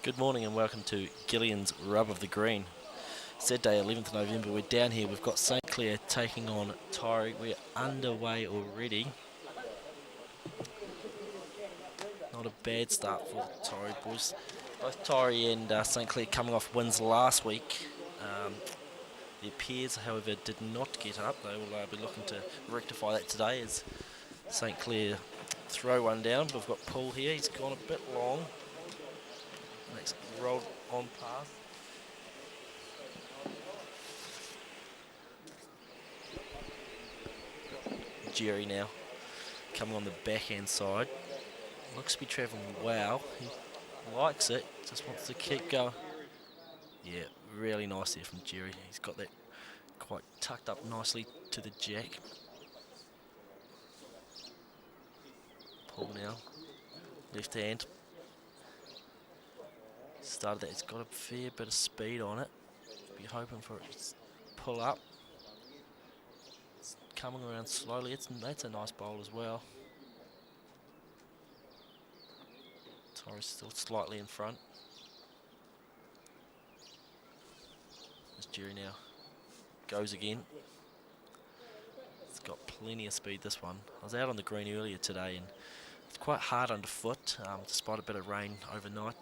Good morning and welcome to Gillions Rub of the Green. Saturday, 11th November, we're down here. We've got St Clair taking on Taieri. We're underway already. Not a bad start for the Taieri boys. Both Taieri and St Clair coming off wins last week. Their peers, however, did not get up. They will be looking to rectify that today as St Clair throw one down. We've got Paul here. He's gone a bit long. Next rolled on past. Jerry now coming on the backhand side. Looks to be travelling well. He likes it, just wants to keep going. Yeah, really nice there from Jerry. He's got that quite tucked up nicely to the jack. Paul now, left hand. Started that, it's got a fair bit of speed on it. Be hoping for it to pull up. It's coming around slowly. That's a nice bowl as well. Taieri's still slightly in front. As Jerry now goes again. It's got plenty of speed, this one. I was out on the green earlier today and it's quite hard underfoot, despite a bit of rain overnight.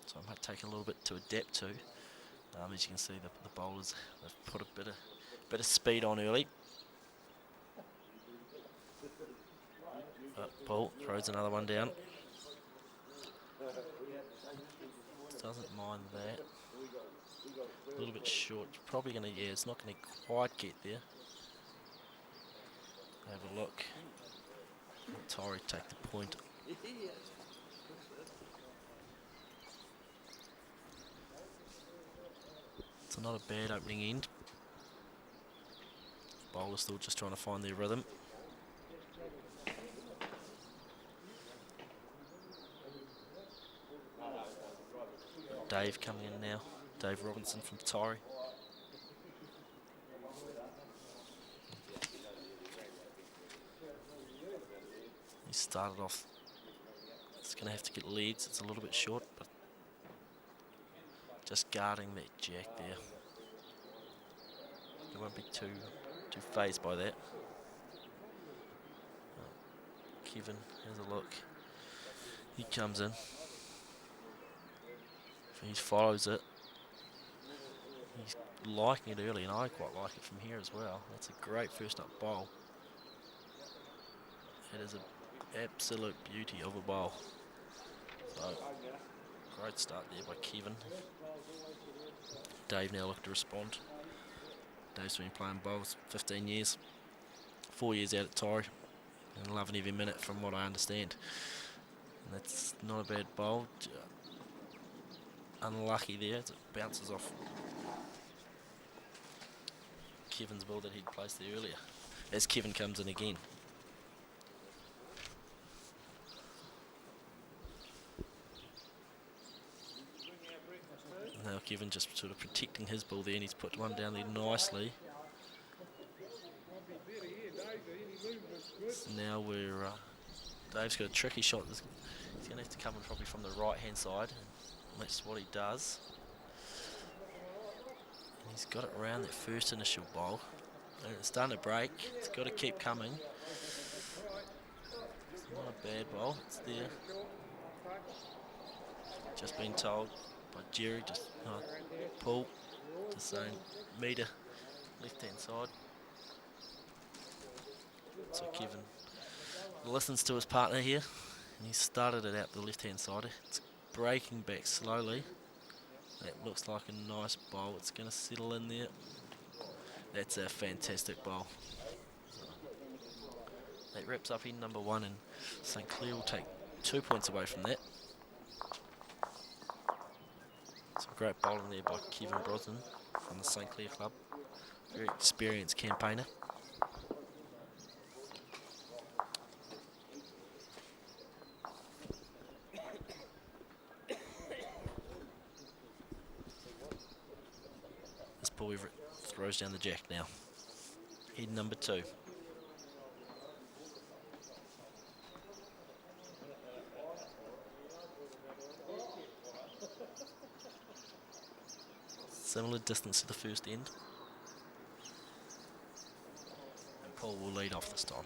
So it might take a little bit to adapt to. As you can see, the bowlers have put a bit of speed on early. But Paul throws another one down. Doesn't mind that. A little bit short. Probably going to, yeah, it's not going to quite get there. Have a look. Taieri take the point. It's not a bad opening end. Bowler's still just trying to find their rhythm. Dave coming in now. Dave Robinson from Taieri. He started off. It's going to have to get leads. It's a little bit short, but just guarding that jack there. You won't be too phased by that. Kevin has a look. He comes in. He follows it. He's liking it early, and I quite like it from here as well. That's a great first up bowl. It is an absolute beauty of a bowl. So, great start there by Kevin. Dave now looking to respond. Dave's been playing bowls 15 years, 4 years out at Taieri, and loving every minute from what I understand. And that's not a bad bowl. Unlucky there as it bounces off Kevin's ball that he'd placed there earlier. As Kevin comes in again. Now Kevin just sort of protecting his ball there, and he's put one down there nicely. So now we're Dave's got a tricky shot. He's going to have to come in probably from the right hand side. And that's what he does. And he's got it around that first initial bowl. And it's starting to break. It's got to keep coming. It's not a bad bowl. It's there. Just been told by Jerry, just pull, just saying metre left hand side. So Kevin listens to his partner here, and he started it out the left hand side. It's breaking back slowly. That looks like a nice bowl. It's going to settle in there. That's a fantastic bowl. So that wraps up end number one, and St Clair will take 2 points away from that. Some great bowling there by Kevin Brosnan from the St Clair club. Very experienced campaigner. This Paul Everett throws down the jack now. Head number two. Similar distance to the first end. And Paul will lead off this time.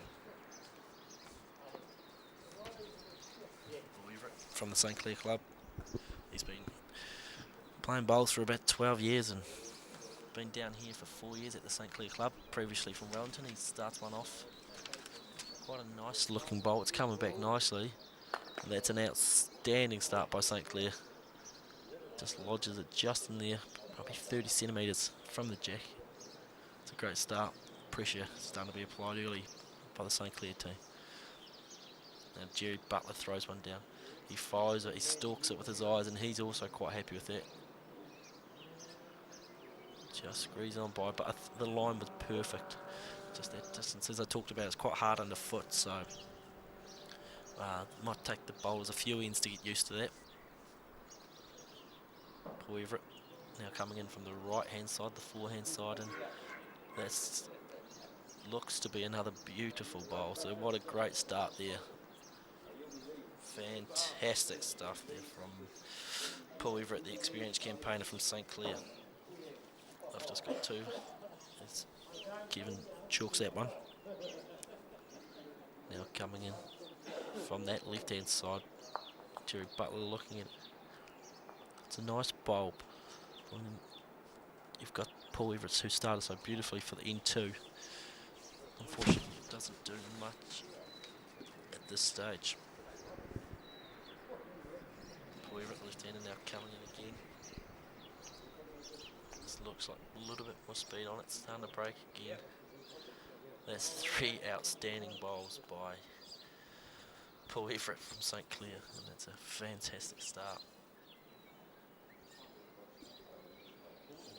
From the St Clair club. He's been playing bowls for about 12 years and been down here for 4 years at the St Clair club, previously from Wellington. He starts one off. Quite a nice looking bowl. It's coming back nicely. And that's an outstanding start by St Clair. Just lodges it just in there, probably 30 centimetres from the jack. It's a great start. Pressure starting to be applied early by the St Clair team. Now Jerry Butler throws one down. He follows it, he stalks it with his eyes, and he's also quite happy with that. Just squeeze on by, but the line was perfect. Just that distance, as I talked about, it's quite hard underfoot, so might take the bowlers a few ends to get used to that. Paul Everett now coming in from the right hand side, the forehand side, and that looks to be another beautiful bowl. So what a great start there. Fantastic stuff there from Paul Everett, the experienced campaigner from St Clair. I've just got two. As Kevin chalks that one. Now coming in from that left-hand side, Jerry Butler looking at it. It's a nice bulb. You've got Paul Everett, who started so beautifully for the N2. Unfortunately, it doesn't do much at this stage. Paul Everett left-hander now coming in again. This looks like a little bit more speed on it, starting to break again. That's 3 outstanding bowls by Paul Everett from St Clair, and that's a fantastic start.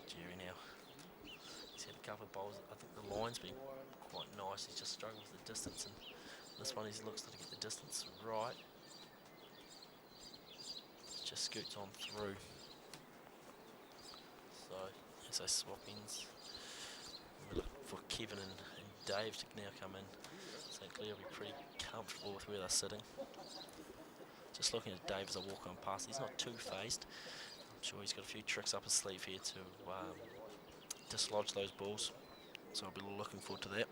Jerry now. He's had a couple of bowls. I think the line's been quite nice. He's just struggled with the distance, and this one he looks to get the distance right. Just scoots on through. So as they swap ends, we look for Kevin and Dave to now come in. St Clair will be pretty comfortable with where they're sitting. Just looking at Dave as I walk on past, he's not too phased. I'm sure he's got a few tricks up his sleeve here to dislodge those balls. So I'll be looking forward to that.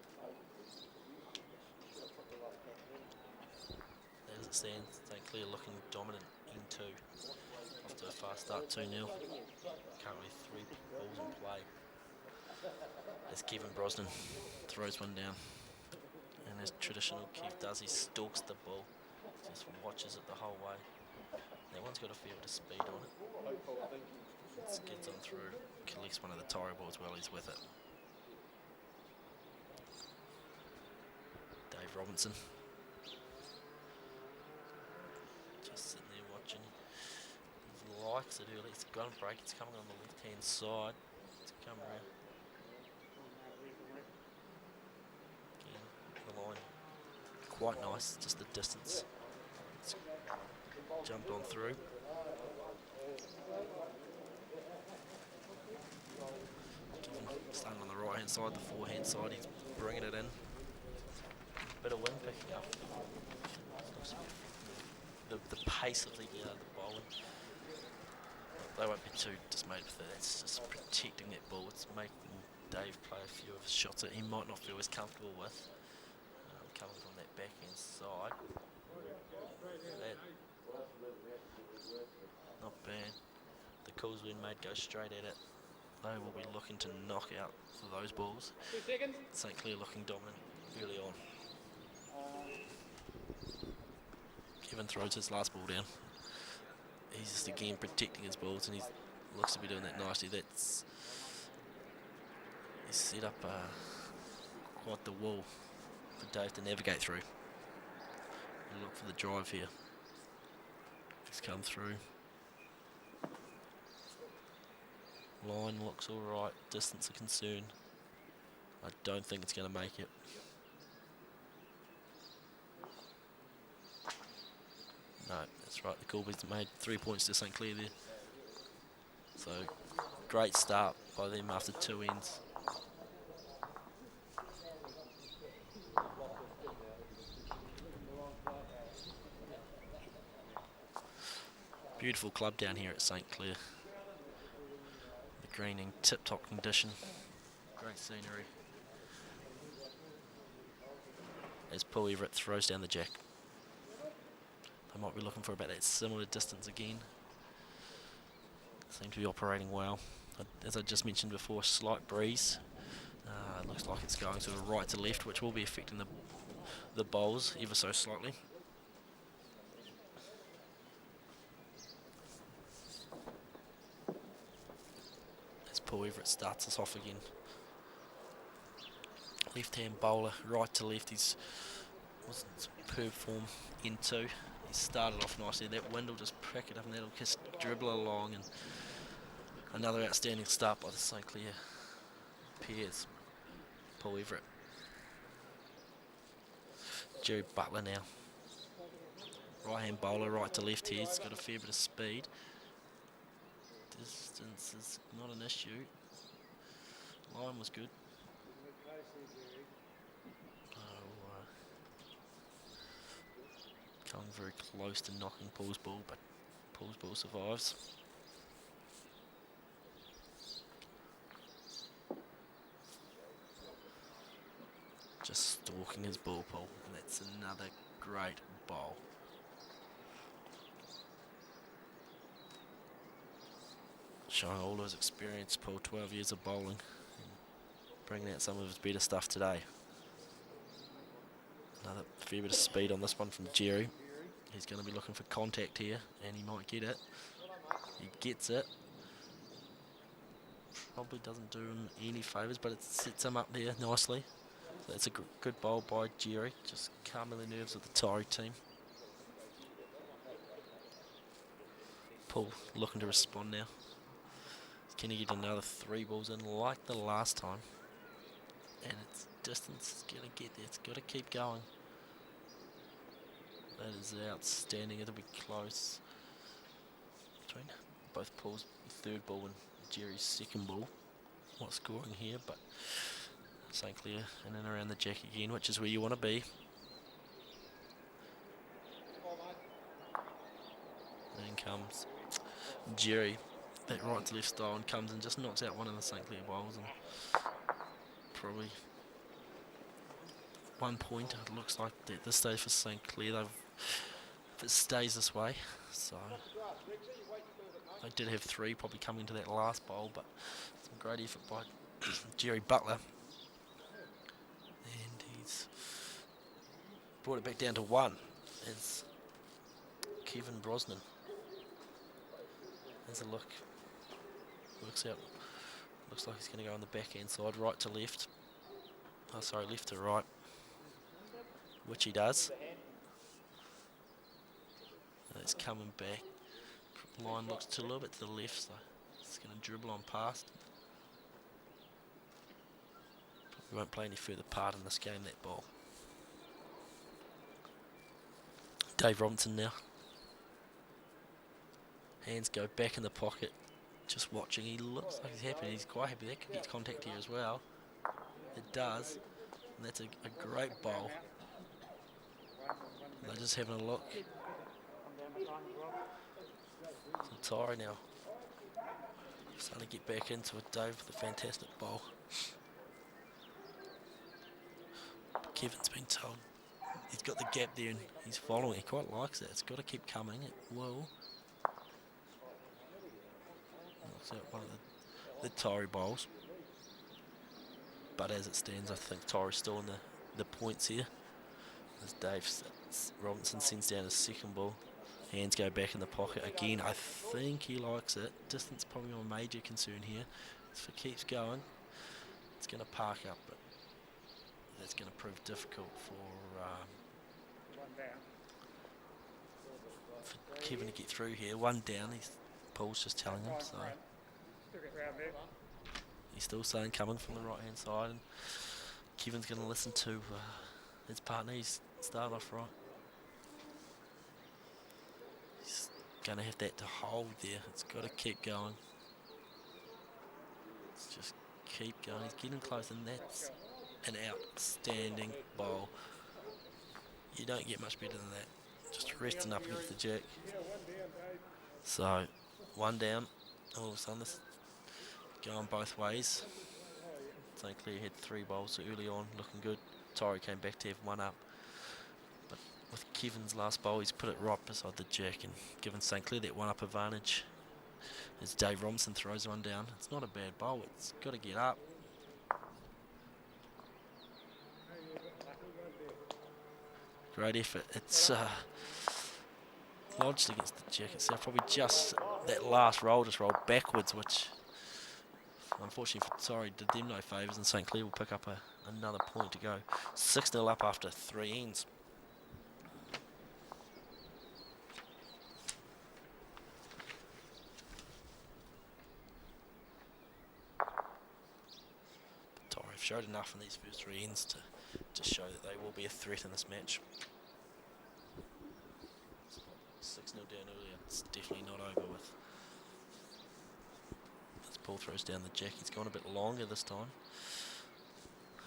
As it stands, St Clair looking dominant in 2. Off to a fast start, 2-0. Currently 3 balls in play. As Kevin Brosnan throws one down. And as traditional Kev does, he stalks the ball. Just watches it the whole way. That one's got a fair bit of speed on it. It skids on through, collects one of the Taieri balls while he's with it. Dave Robinson. Just sitting there watching. He likes it early. It's going to break. It's coming on the left-hand side. It's come around. Again, the line. Quite nice, just the distance. It's jumped on through. Starting on the right hand side, the forehand side, he's bringing it in. Bit of wind picking up. The pace of the bowling. They won't be too dismayed with it. It's just protecting that ball. It's making Dave play a few of his shots that he might not feel as comfortable with. Coming from that backhand side. That, not bad. The call's been made, go straight at it. They will be looking to knock out those balls. St Clair looking dominant early on. Kevin throws his last ball down. He's just again protecting his balls, and he looks to be doing that nicely. He's set up quite the wall for Dave to navigate through. We'll look for the drive here. He's come through. Line looks alright, distance a concern. I don't think it's going to make it. No, that's right, the Corbys made 3 points to St Clair there. So, great start by them after 2 ends. Beautiful club down here at St Clair. The green in tip-top condition. Great scenery. As Paul Everett throws down the jack. They might be looking for about that similar distance again. Seem to be operating well. As I just mentioned before, slight breeze. It looks like it's going sort of right to left, which will be affecting the bowls ever so slightly. As Paul Everett starts us off again. Left-hand bowler, right to left. He's was superb form in two. He started off nicely. That wind will just prick it up and that'll just dribble along. And another outstanding start by the St Clair pairs. Paul Everett. Jerry Butler now. Right-hand bowler, right to left here. He's got a fair bit of speed. Distance is not an issue. Line was good. Coming very close to knocking Paul's ball, but Paul's ball survives. Just stalking his ball, Paul, and that's another great bowl. Showing all of his experience, Paul, 12 years of bowling, and bringing out some of his better stuff today. Another fair bit of speed on this one from Jerry. He's going to be looking for contact here, and he might get it. He gets it. Probably doesn't do him any favours, but it sets him up there nicely. So it's a good bowl by Jerry, just calming the nerves of the Taieri team. Paul looking to respond now. Can he get another 3 balls in like the last time? And its distance is going to get there. It's got to keep going. That is outstanding. It'll be close between both Paul's third ball and Jerry's second ball. Not scoring here, but St Clair in and around the jack again, which is where you want to be. And in comes Jerry, that right to left style, and comes and just knocks out one of the St Clair bowls, and probably 1 point. It looks like at this stage for St Clair, if it stays this way, so they did have 3 probably coming to that last bowl, but some great effort by Jerry Butler, and he's brought it back down to 1 as Kevin Brosnan has a look. Looks like he's going to go on the backhand side, right to left. Oh, sorry, left to right, which he does. And it's coming back. Line looks a little bit to the left, so it's going to dribble on past. Probably won't play any further part in this game, that ball. Dave Robinson now. Hands go back in the pocket. Just watching, he looks like he's happy. He's quite happy that could get contact here as well. It does, and that's a great bowl. And they're just having a look. So Taieri now starting to get back into it. Dave with a fantastic bowl. Kevin's been told he's got the gap there and he's following. He quite likes it. It's got to keep coming. It will. Looks like one of the Taieri bowls. But as it stands, I think Tairi's still in the points here. As Dave Robinson sends down his second ball. Hands go back in the pocket again. I think he likes it. Distance probably my major concern here. If it keeps going, it's going to park up, but that's going to prove difficult for Kevin to get through here. 1 down. Paul's just telling him, so he's still saying coming from the right hand side, and Kevin's going to listen to his partner. He's started off right. He's going to have that to hold there. It's got to keep going. Let's just keep going. He's getting close, and that's an outstanding bowl. You don't get much better than that. Just resting up against the jack. So 1 down. All of a sudden, going both ways. St Clair had 3 bowls early on, looking good. Taieri came back to have 1 up. But with Kevin's last bowl, he's put it right beside the jack and given St Clair that 1 up advantage. As Dave Robinson throws one down. It's not a bad bowl, it's got to get up. Great effort. It's lodged against the jack itself. Probably just that last roll just rolled backwards, which unfortunately for Taieri did them no favours, and St Clair will pick up another point to go. 6-0 up after 3 ends. Taieri have showed enough in these first 3 ends to show that they will be a threat in this match. 6-0 down earlier, it's definitely not over with. As Paul throws down the jack, he's gone a bit longer this time.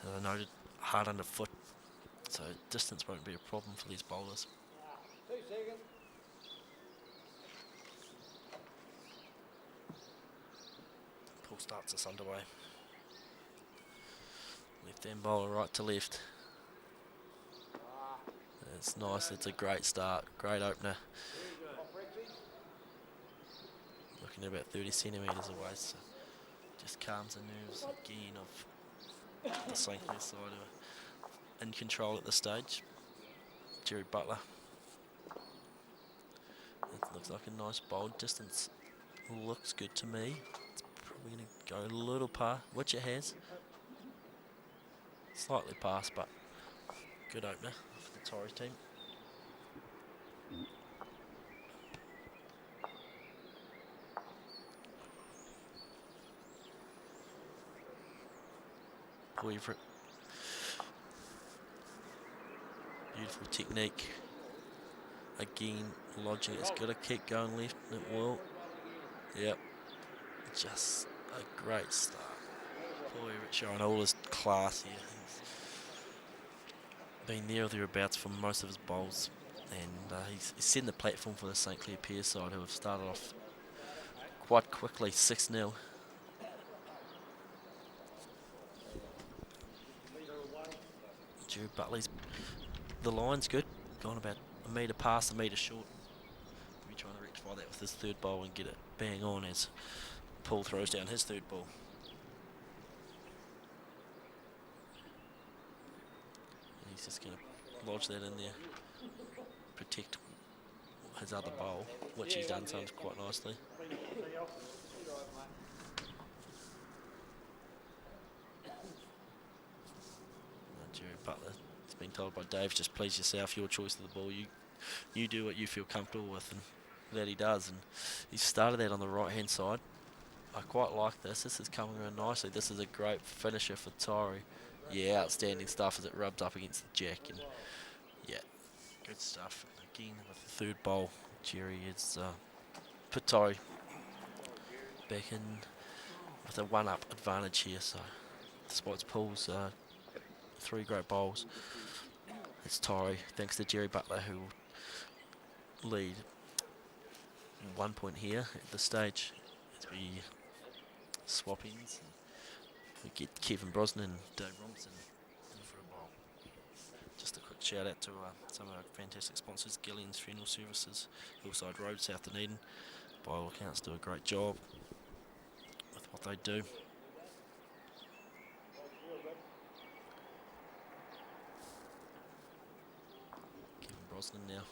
As I noted, hard underfoot, so distance won't be a problem for these bowlers. 2 seconds. Paul starts us underway. Left hand bowler, right to left. It's nice, it's a great start, great opener. Looking at about 30 centimetres away, so just calms the nerves again of the St Clair side who are in control at this stage. Jerry Butler. It looks like a nice bold distance. Looks good to me. It's probably going to go a little past, which it has. Slightly past, but good opener for the Taieri team. Paul Everett. Beautiful technique. Again, lodging. It's got to keep going left, and it will. Yep. Just a great start. Paul Everett showing all his class here. He's been there or thereabouts for most of his bowls, and he's setting the platform for the St Clair Peers side, who have started off quite quickly, 6-0. Jerry Butley's, the line's good, gone about a metre past, a metre short. He'll be trying to rectify that with his 3rd bowl and get it bang on as Paul throws down his 3rd ball. And he's just going to lodge that in there, protect his other bowl, which he's done sometimes quite nicely. Jerry Butler has been told by Dave, just please yourself, your choice of the ball. You do what you feel comfortable with, and that he does. And he started that on the right hand side. I quite like this. This is coming around nicely. This is a great finisher for Taieri. Yeah, outstanding stuff as it rubs up against the jack. And yeah, good stuff. Again, with the 3rd bowl, Jerry is put Taieri back in with a 1-up advantage here. So despite Paul's 3 great bowls, it's Taieri, thanks to Jerry Butler, who will lead 1 point here at this stage as we swap ins. We get Kevin Brosnan and Dave Robinson in for a bowl. Just a quick shout out to some of our fantastic sponsors, Gillions Funeral Services, Hillside Road, South Dunedin. By all accounts, do a great job with what they do. Brosnan now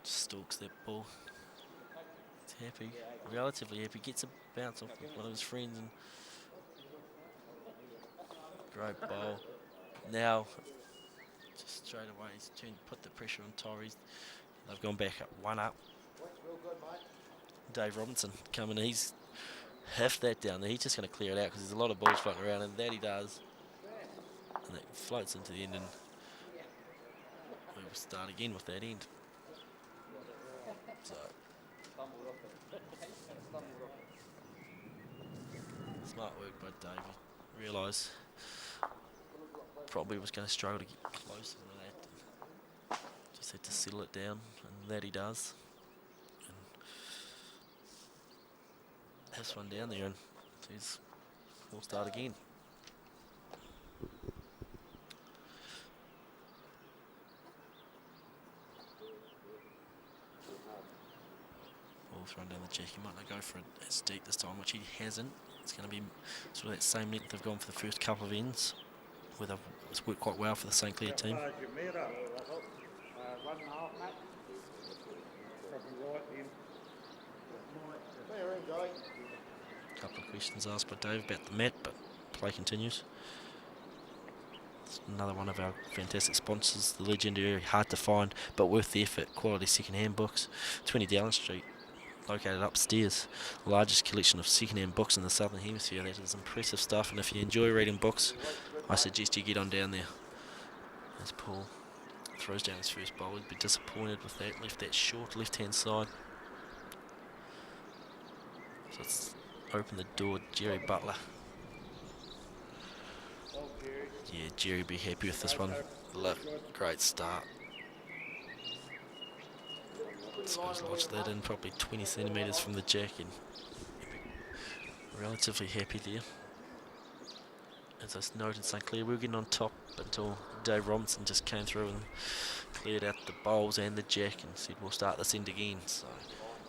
stalks that ball. He's happy, relatively happy. Gets a bounce off with one of his friends, and great bowl. Now, just straight away, he's put the pressure on Taieri. They've gone back up 1 up. Dave Robinson coming in. He's heft that down there. He's just going to clear it out because there's a lot of balls floating around, and that he does. And it floats into the end, and we will start again with that end. So smart work by Dave. Realise probably was going to struggle to get closer than that. Just had to settle it down, and that he does. This one down there, and we'll start again. Ball thrown down the jack. He might not go for it as deep this time, which he hasn't. It's going to be sort of that same length they've gone for the first couple of ends, where it's worked quite well for the St Clair team. A couple of questions asked by Dave about the mat, but play continues. It's another one of our fantastic sponsors, the legendary, hard to find but worth the effort, quality second-hand books. 20 Dowling Street, located upstairs. The largest collection of second-hand books in the Southern Hemisphere. That is impressive stuff, and if you enjoy reading books, I suggest you get on down there. As Paul throws down his first bowl, he'd be disappointed with that. Left that short left-hand side. So it's open the door, Jerry Butler. Yeah, Jerry will be happy with this one. Look, great start. So he's lodged that in probably 20 centimetres from the jack, and relatively happy there. As I noted, St Clair were getting on top until Dave Robinson just came through and cleared out the bowls and the jack and said we'll start this end again. So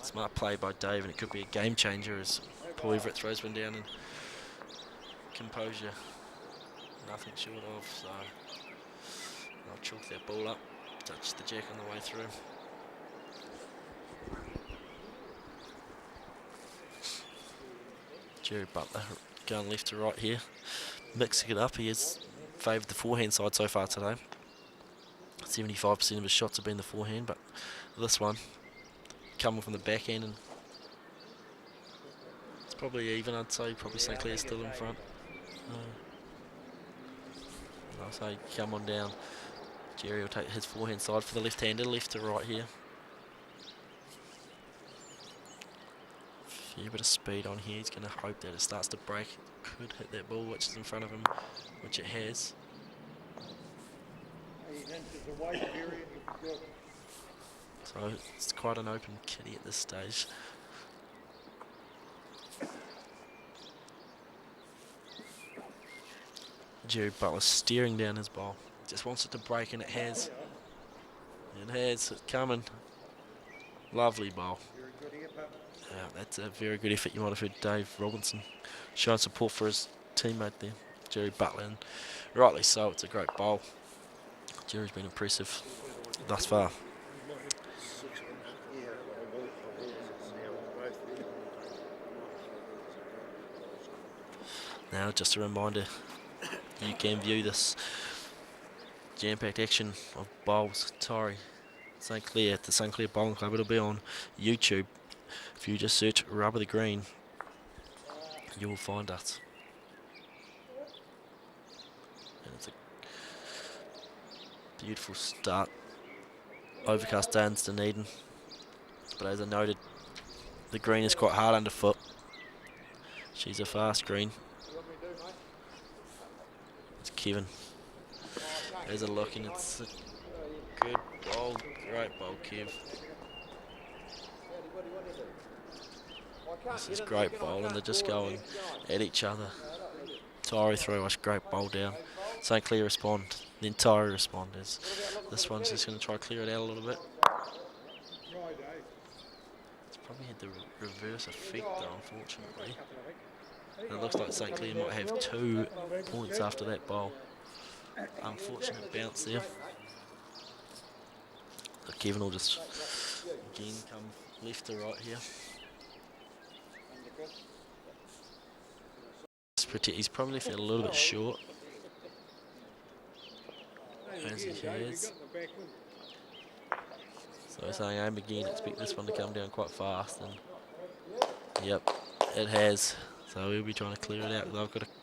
smart play by Dave, and it could be a game changer as Paul Everett throws one down, and composure nothing short of. So I'll chalk that ball up, touch the jack on the way through. Jerry Butler going left to right here, mixing it up. He has favoured the forehand side so far today. 75% of his shots have been the forehand, but this one coming from the backhand, and it's probably even. I'd say probably St Clair's still in front. I'll say come on down. Jerry will take his forehand side for the left-hander, left to right here. A bit of speed on here. He's going to hope that it starts to break. Could hit that ball which is in front of him, which it has. So it's quite an open kitty at this stage. Jerry Butler steering down his ball. Just wants it to break, and it has. It has. It's coming. Lovely ball. Yeah, that's a very good effort. You might have heard Dave Robinson showing support for his teammate there, Jerry Butler, and rightly so. It's a great bowl. Jerry's been impressive thus far. Now, just a reminder, you can view this jam-packed action of bowls, Taieri, St Clair at the St Clair Bowling Club. It'll be on YouTube. If you just search Rubber the Green, you will find us. And it's a beautiful start. Overcast day in Dunedin. But as I noted, the green is quite hard underfoot. She's a fast green. It's Kevin. There's a look, and it's a good bowl. Great bowl, Kev. This is great bowl, and they're just going at each other. Taieri throw a great bowl down. St Clair respond, then Taieri respond. This one's just going to try to clear it out a little bit. It's probably had the reverse effect though, unfortunately. And it looks like St Clair might have 2 points after that bowl. Unfortunate bounce there. But Kevin will just again come left to right here. He's probably felt a little bit short, as he has. So he's saying aim again, expect this one to come down quite fast, and yep, it has. So he'll be trying to clear it out.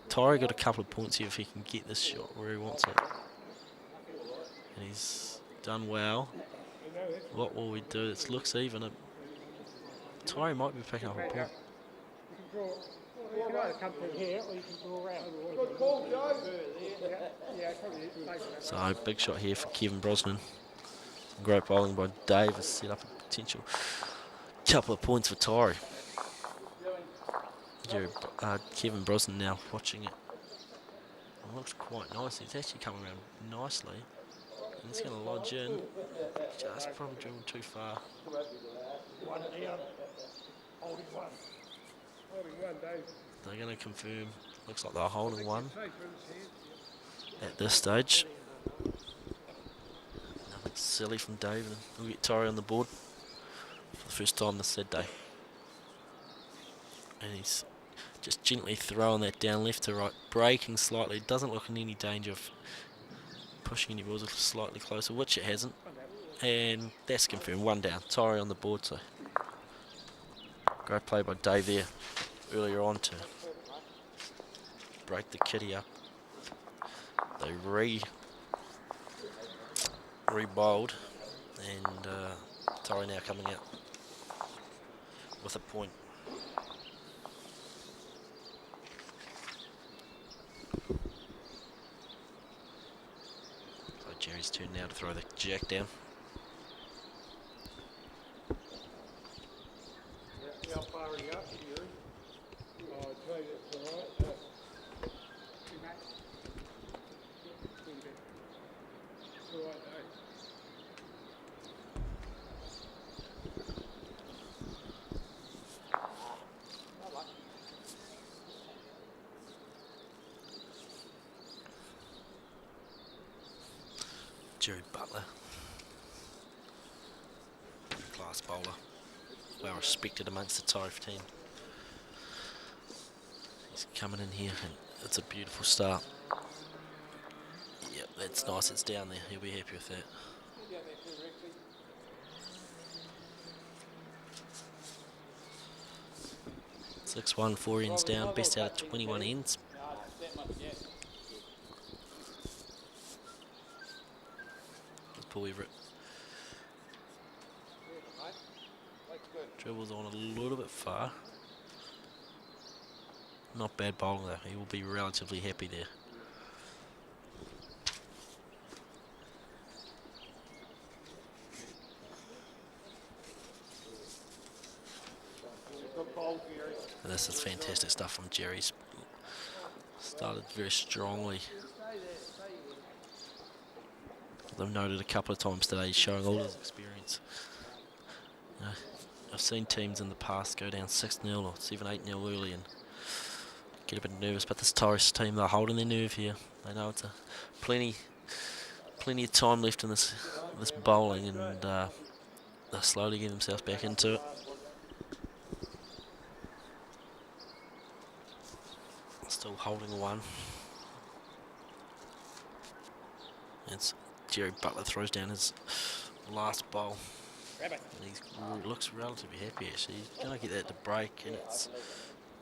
Taieri got a couple of points here if he can get this shot where he wants it. And he's done well. What will we do? It looks even. Taieri might be picking up a point. You can either come through here or you can go around. So big shot here for Kevin Brosnan. Great bowling by Dave has set up a potential couple of points for Taieri. Kevin Brosnan now watching it. It looks quite nice. It's actually coming around nicely. And it's going to lodge in. Just probably dribbled too far. One down. Holding one. Holding one, Dave. They're going to confirm. Looks like they're holding one at this stage. Nothing silly from Dave. And we'll get Taieri on the board for the first time this said day. And he's just gently throwing that down left to right, breaking slightly. Doesn't look in any danger of pushing any balls slightly closer, which it hasn't. And that's confirmed. One down. Taieri on the board. So great play by Dave there earlier on to break the kitty up. They re-bowled, and Taieri now coming out with a point. So Jerry's turn now to throw the jack down. How far are you up, Jerry? Oh, I'd say that's all right. It's all right, Dave. Jerry Butler, class bowler, well respected amongst the Taieri team. He's coming in here and it's a beautiful start. Yep, that's nice, it's down there, he'll be happy with that. 6-1, 4 ends down, best out of 21 ends. Paul Everett dribbles on a little bit far. Not bad bowling though, he will be relatively happy there. And this is fantastic stuff from Jerry's. Started very strongly. I've noted a couple of times today he's showing all his experience. I've seen teams in the past go down 6-0 or 7-8-0 early and get a bit nervous, but this Taieri team, they're holding their nerve here. They know it's plenty of time left in this bowling, and they're slowly getting themselves back into it. Still holding one. It's Jerry Butler throws down his last bowl. And he looks relatively happy actually. He's going to get that to break, and it's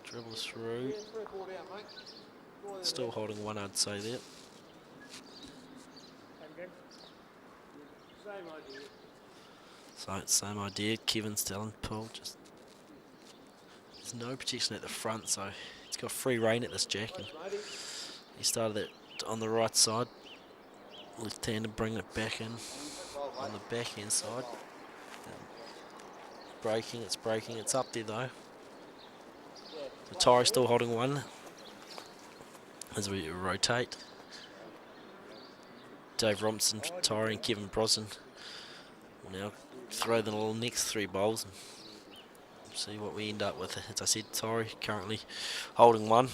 dribbles through. Still holding one, I'd say there. So it's same idea. Kevin's telling Paul just there's no protection at the front, so he's got free rein at this jack. And he started it on the right side. Left hand to bring it back in on the backhand side. It's breaking, it's up there though. So Taieri still holding one as we rotate. Dave Robinson, Taieri and Kevin Brosnan will now throw the next three bowls and see what we end up with. As I said, Taieri currently holding one.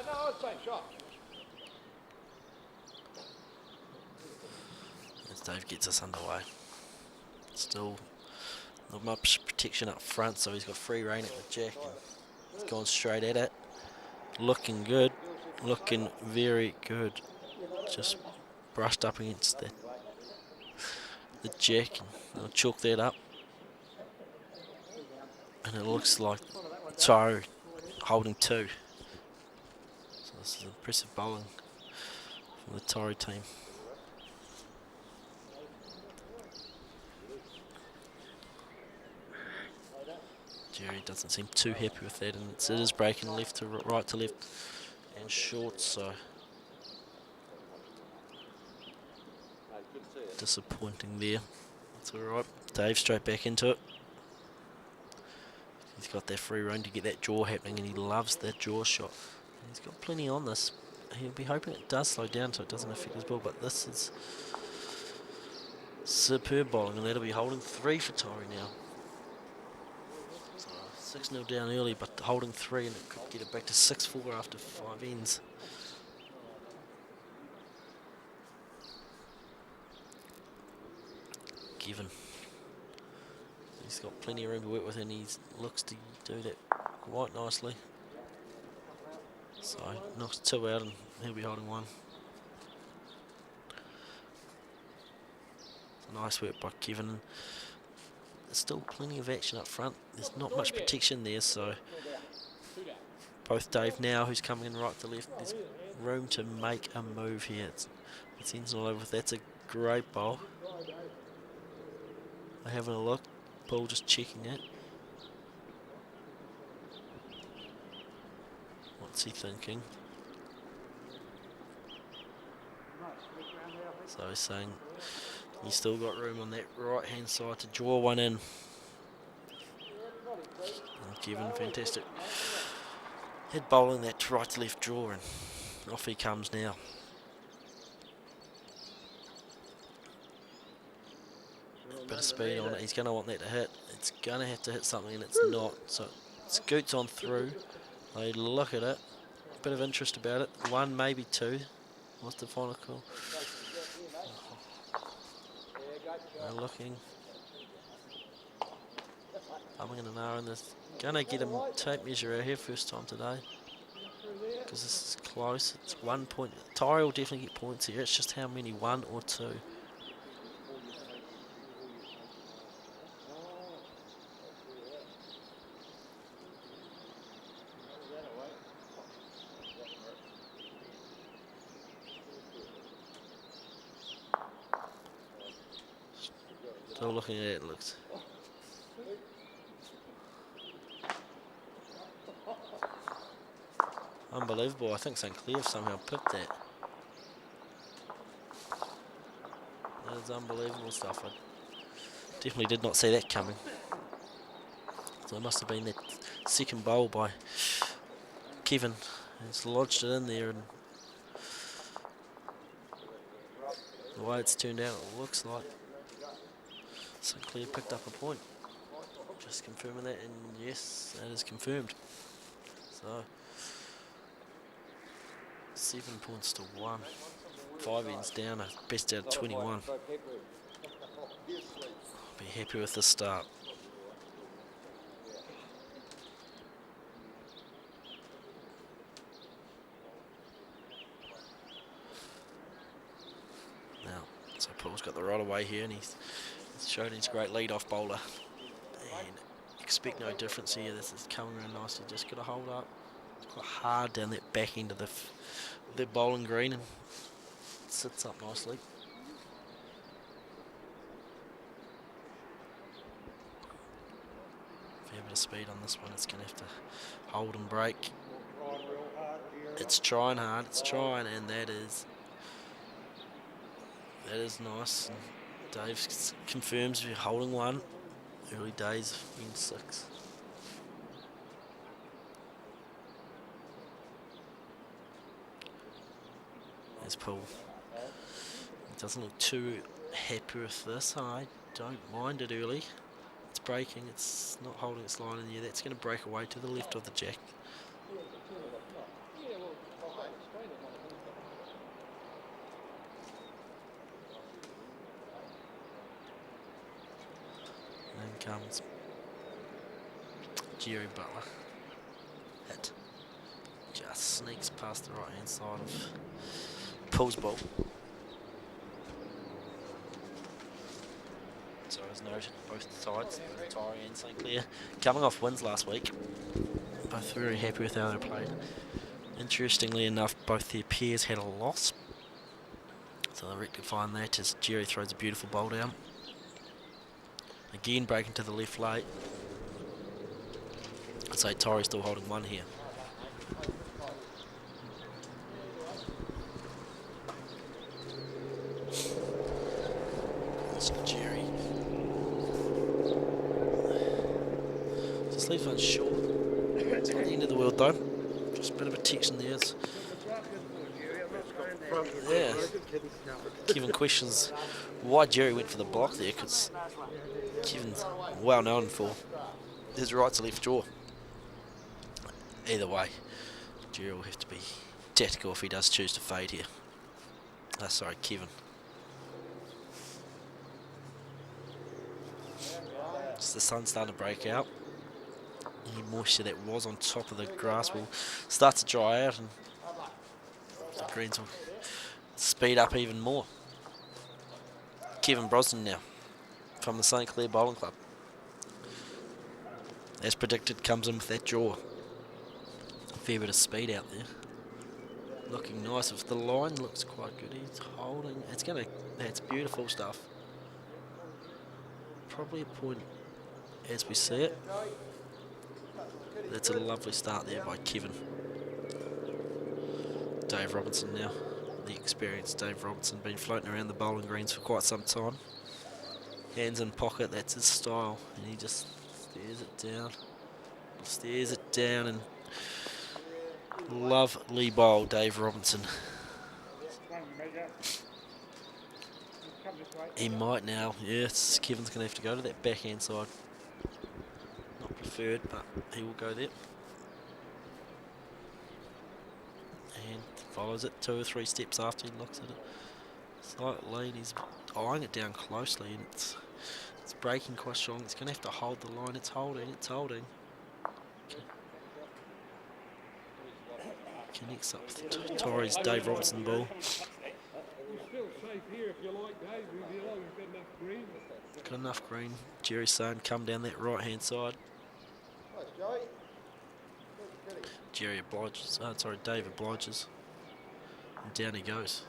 No, it's same shot. As Dave gets us underway. Still not much protection up front, so he's got free rein at the jack and he's gone straight at it. Looking good, looking very good. Just brushed up against the jack, and they'll chalk that up. And it looks like Taieri holding two. So this is impressive bowling from the Taieri team. Jerry doesn't seem too happy with that, and it is breaking left to right to left and short, so disappointing there. That's alright. Dave straight back into it. He's got that free run to get that jaw happening, and he loves that jaw shot. He's got plenty on this. He'll be hoping it does slow down so it doesn't affect his ball, but this is superb bowling, and that'll be holding 3 for Taieri now. So 6-0 down early, but holding 3, and it could get it back to 6-4 after 5 ends. Given. He's got plenty of room to work with, and he looks to do that quite nicely. So knocks 2 out, and he'll be holding 1. Nice work by Kevin. There's still plenty of action up front. There's not much protection there, so both Dave now, who's coming in right to left, there's room to make a move here. It's ends all over. That's a great bowl. They're having a look. Paul just checking it. What's he thinking? So he's saying he's still got room on that right hand side to draw one in. And Kevin, fantastic. Head bowling that right to left draw, and off he comes now. Bit of speed on it. He's going to want that to hit. It's going to have to hit something, and it's not. So it scoots on through. They look at it. Bit of interest about it. 1, maybe 2. What's the final call? They're looking. I'm going to know, and they're going to get a tape measure out here first time today, because this is close. It's 1 point. Taieri will definitely get points here. It's just how many, 1 or 2. Still looking at it, looks. Unbelievable. I think St. Clair have somehow picked that. That is unbelievable stuff. I definitely did not see that coming. So it must have been that second bowl by Kevin. He's lodged it in there, and the way it's turned out, it looks like St. Clair picked up a point. Just confirming that, and yes, that is confirmed. So 7 points to 1. 5 ends down, a best out of 21. Be happy with the start. Now, so Paul's got the right away here, and he's showed his great lead-off bowler. And expect no difference here. This is coming around nicely. Just got to hold up. It's quite hard down that back end of the bowling green, and it sits up nicely. Fair bit of speed on this one. It's going to have to hold and break. It's trying hard. It's trying, and that is nice. And Dave confirms we're holding 1. Early days have been 6. There's Paul. He doesn't look too happy with this. I don't mind it early. It's breaking. It's not holding its line in here. That's going to break away to the left of the jack. Comes Jerry Butler. Hit. Just sneaks past the right hand side of Paul's ball. So as noted, both sides, Taieri and St. Clair, coming off wins last week. Both very happy with how they played. Interestingly enough, both their pairs had a loss. So they're rectifying that as Jerry throws a beautiful bowl down. Again breaking to the left late. I'd say Taieri still holding 1 here. Just leaves one short. It's not the end of the world though. Just a bit of protection there. Yeah. Kevin questions why Jerry went for the block there, because Kevin's well known for his right to left jaw. Either way, Jerry will have to be tactical if he does choose to fade here. Sorry, Kevin. Just the sun's starting to break out. Any moisture that was on top of the grass will start to dry out, and the greens will speed up even more. Kevin Brosnan now from the St Clair Bowling Club. As predicted, comes in with that jaw. Fair bit of speed out there. Looking nice. If the line looks quite good, he's holding. That's beautiful stuff. Probably a point as we see it. That's a lovely start there by Kevin. Dave Robinson now. The experienced Dave Robinson, been floating around the bowling greens for quite some time. Hands in pocket, that's his style. And he just stares it down and lovely bowl, Dave Robinson. He might now. Yes, Kevin's going to have to go to that backhand side. Not preferred, but he will go there. And follows it 2 or 3 steps after he looks at it. Slightly, and he's eyeing it down closely, and it's breaking quite strong. It's going to have to hold the line. It's holding. Connects up with Taieri's Dave Robinson ball. Got enough green. Jerry's saying come down that right hand side. Jerry obliges. Dave obliges. And down he goes.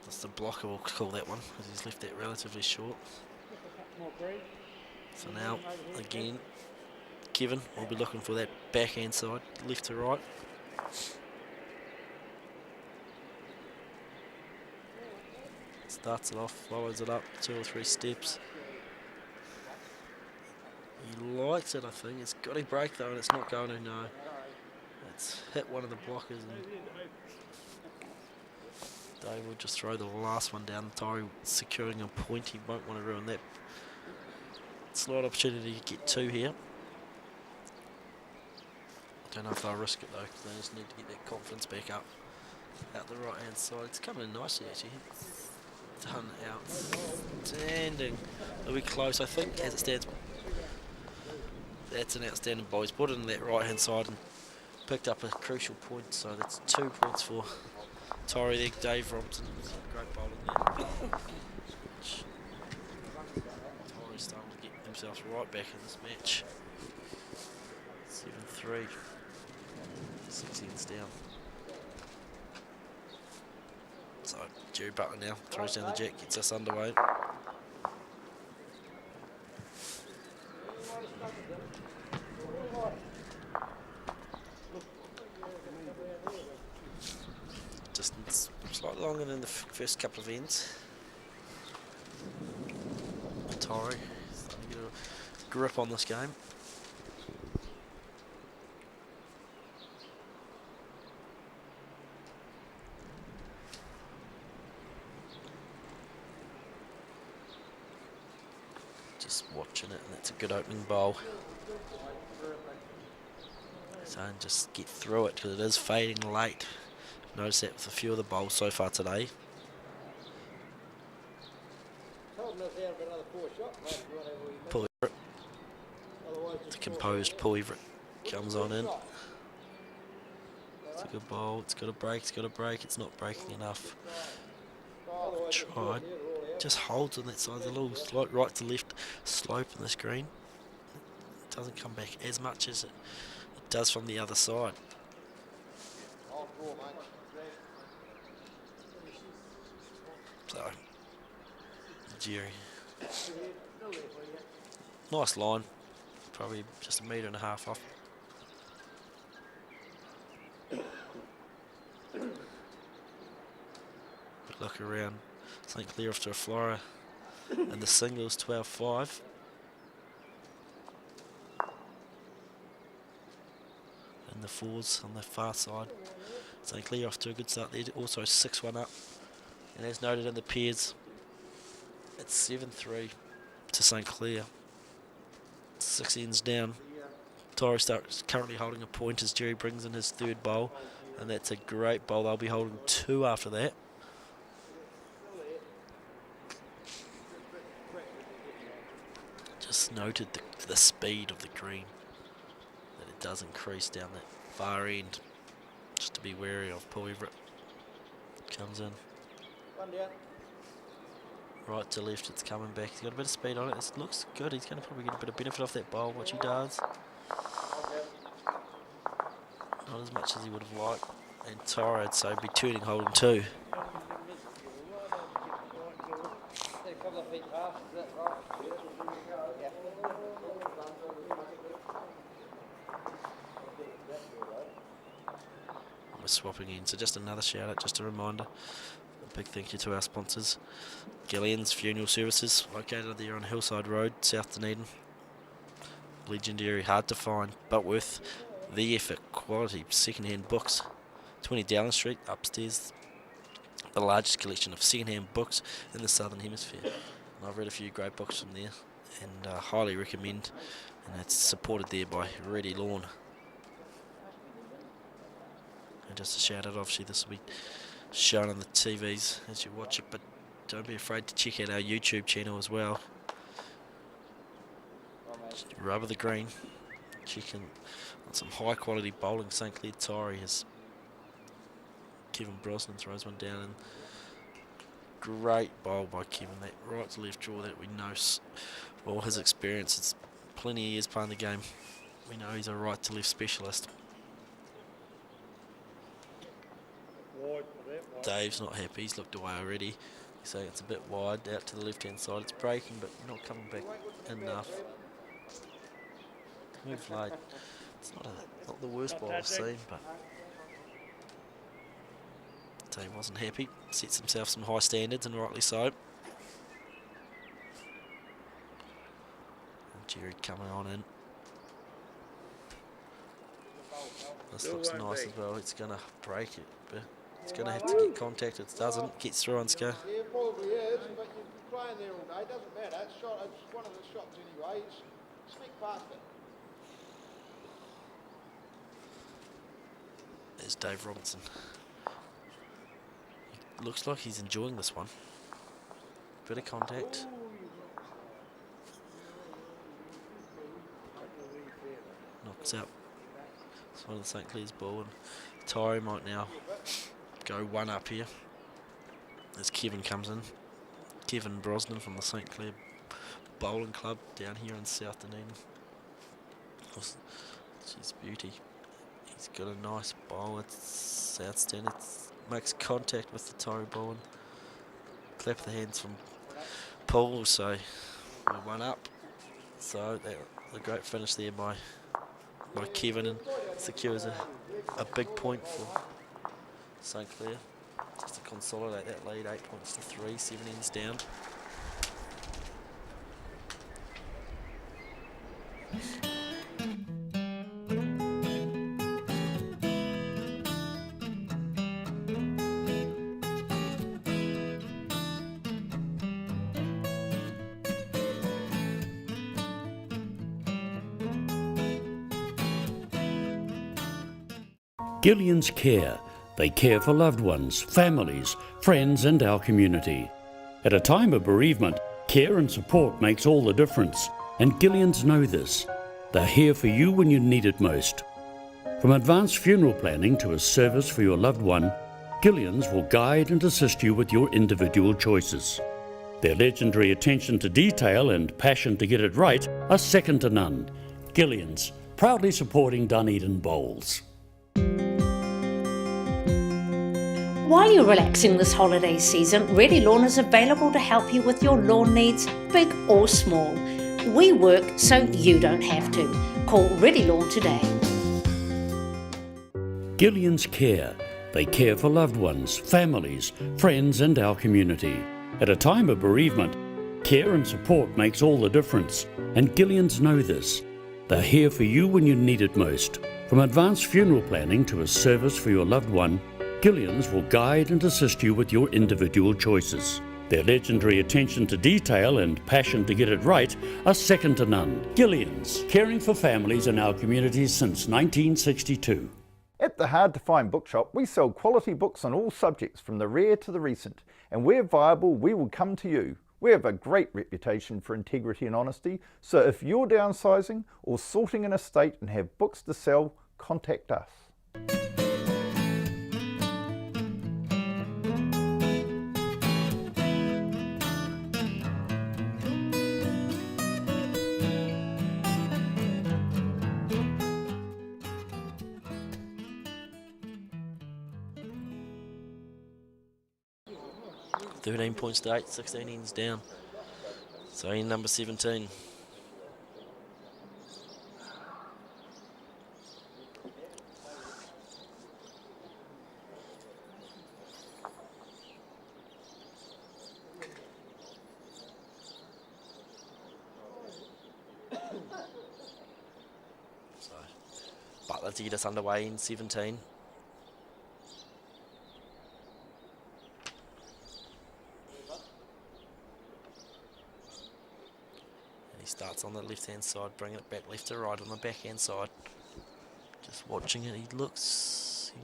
That's the blocker, we'll call that one, because he's left that relatively short. So now, again, Kevin will be looking for that backhand side, left to right. Starts it off, follows it up 2 or 3 steps. He likes it, I think. It's got to break though, and it's not going to, no. It's hit one of the blockers, and Dave will just throw the last one down. Taieri securing a point. He won't want to ruin that. Slight opportunity to get 2 here. I don't know if they'll risk it though, because they just need to get their confidence back up. Out the right hand side. It's coming in nicely actually. Done outstanding. It'll be close, I think, as it stands. That's an outstanding ball. He's put it in that right hand side and picked up a crucial point. So that's 2 points for Taieri there. Dave Robinson, great bowling there. Taieri's starting to get himself right back in this match. 7-3. 6 ends down. So Jerry Butler now throws down the jack, gets us underway. Distance slightly longer than the first couple of ends. Taieri starting to get a grip on this game. Just watching it, and it's a good opening bowl. So just get through it, because it is fading late. Notice that with a few of the bowls so far today. Pull Everett. The composed Pull Everett comes on in. It's a good bowl. It's got to break. It's not breaking enough. Tried. Just holds on that side. There's a little slight right to left slope in this green. It doesn't come back as much as it does from the other side. So, Jerry. Nice line. Probably just 1.5 meters off. Look around. St Clair off to a flyer. and the singles 12-5. And the fours on the far side. St Clair off to a good start there, also 6-1 up. And as noted in the pairs, it's 7-3 to St Clair. 6 ends down. Taieri starts currently holding a point as Jerry brings in his third bowl, and that's a great bowl. They'll be holding 2 after that. Just noted the speed of the green, that it does increase down that far end. Just to be wary of. Paul Everett comes in. Right to left, it's coming back. He's got a bit of speed on it. It looks good. He's going to probably get a bit of benefit off that bowl, which he does. Not as much as he would have liked. And Taieri, so be turning holding 2. We're swapping in, so just another shout out, just a reminder. A big thank you to our sponsors, Gillions Funeral Services, located there on Hillside Road, South Dunedin. Legendary, hard to find, but worth the effort. Quality second-hand books. 20 Dowling Street, upstairs. The largest collection of second-hand books in the Southern Hemisphere. And I've read a few great books from there, and highly recommend. And it's supported there by Ready Lawn. And just a shout out, obviously this will be shown on the TVs as you watch it, but don't be afraid to check out our YouTube channel as well. Rub of the green, checking on some high quality bowling. St Clair Taieri has Kevin Brosnan throws one down, and great bowl by Kevin. That right to left draw that we know, all his experience, it's plenty of years playing the game. We know he's a right to left specialist. Dave's not happy, he's looked away already. He's saying it's a bit wide out to the left hand side. It's breaking, but not coming back enough. Move late. It's not the worst ball I've seen, but Dave wasn't happy. Sets himself some high standards, and rightly so. And Jerry coming on in. This looks nice as well. It's going to break it, but it's going to have to get contact. It doesn't. Gets through on Ska. Yeah, it probably is, but you've been playing there all day. It doesn't matter. It's one of the shots anyway. Sneak past it. There's Dave Robinson. He looks like he's enjoying this one. Bit of contact. Knocks out. It's one of the St Clair's ball, and Taieri might now go 1 up here as Kevin comes in. Kevin Brosnan from the St Clair Bowling Club down here in South Dunedin. She's beauty. He's got a nice bowl. It's outstanding. It makes contact with the Taieri ball, and clap the hands from Paul. So we're 1 up. So a great finish there by Kevin, and secures a big point for St Clair. Just to consolidate that lead, 8 points to 3, 7 ends down. Gillions Care. They care for loved ones, families, friends and our community. At a time of bereavement, care and support makes all the difference, and Gillions know this. They're here for you when you need it most. From advanced funeral planning to a service for your loved one, Gillions will guide and assist you with your individual choices. Their legendary attention to detail and passion to get it right are second to none. Gillions, proudly supporting Dunedin Bowls. While you're relaxing this holiday season, Ready Lawn is available to help you with your lawn needs, big or small. We work so you don't have to. Call Ready Lawn today. Gillions Care. They care for loved ones, families, friends and our community. At a time of bereavement, Care and support makes all the difference, and Gillions know this. They're here for you when you need it most. From advanced funeral planning to a service for your loved one, Gillions will guide and assist you with your individual choices. Their legendary attention to detail and passion to get it right are second to none. Gillions, caring for families in our communities since 1962. At the Hard to Find Bookshop, we sell quality books on all subjects from the rare to the recent, and where viable, we will come to you. We have a great reputation for integrity and honesty, so if you're downsizing or sorting an estate and have books to sell, contact us. $13 points to 8, 16 ends down. So in number 17. So Butler to get us underway in 17. Starts on the left hand side, bringing it back left to right on the back hand side. Just watching it, he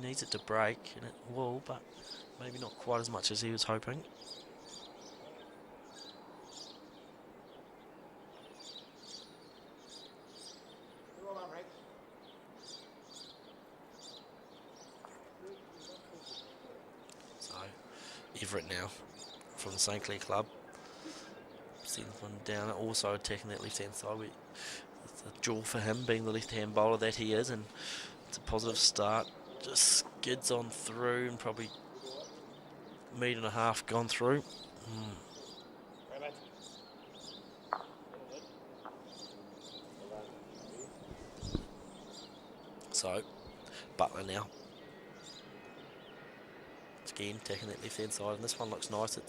needs it to break, and it will, but maybe not quite as much as he was hoping. So, Everett now from the St Clair club. Sends one down, also attacking that left-hand side. It's a jaw for him, being the left-hand bowler that he is, and it's a positive start. Just skids on through, and probably a metre and a half gone through. So, Butler now. Again, attacking that left-hand side, and this one looks nice.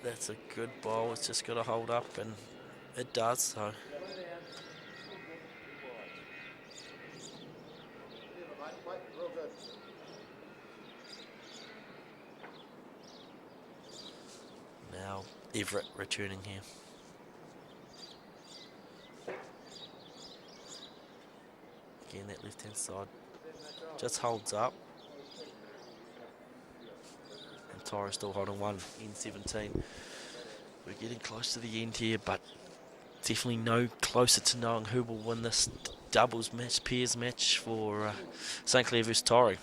That's a good bowl, it's just got to hold up, and it does, so. Now Everett returning here. Again, that left hand side just holds up. Taieri still holding one in 17. We're getting close to the end here, but definitely no closer to knowing who will win this doubles match, pairs match for St Clair vs Taieri.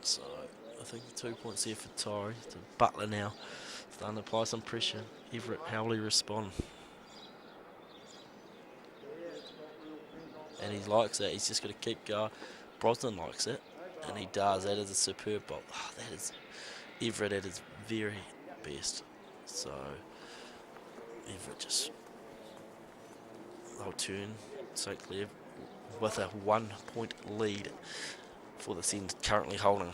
So I think the 2 points here for Taieri. To Butler now, starting to apply some pressure. Everett, how will he respond? And he likes it, he's just going to keep going. Brosnan likes it, and he does. That is a superb bowl. Oh, that is Everett at his very best. So, Everett just, they'll turn St Clair with a 1 point lead for the end currently holding.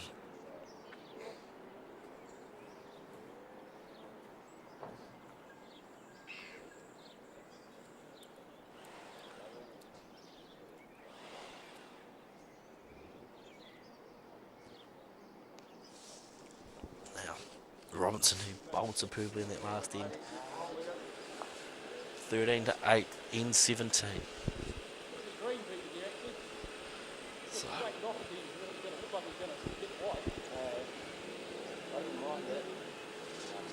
Robinson, who bowled superbly in that last end. 13 to 8 in 17. So,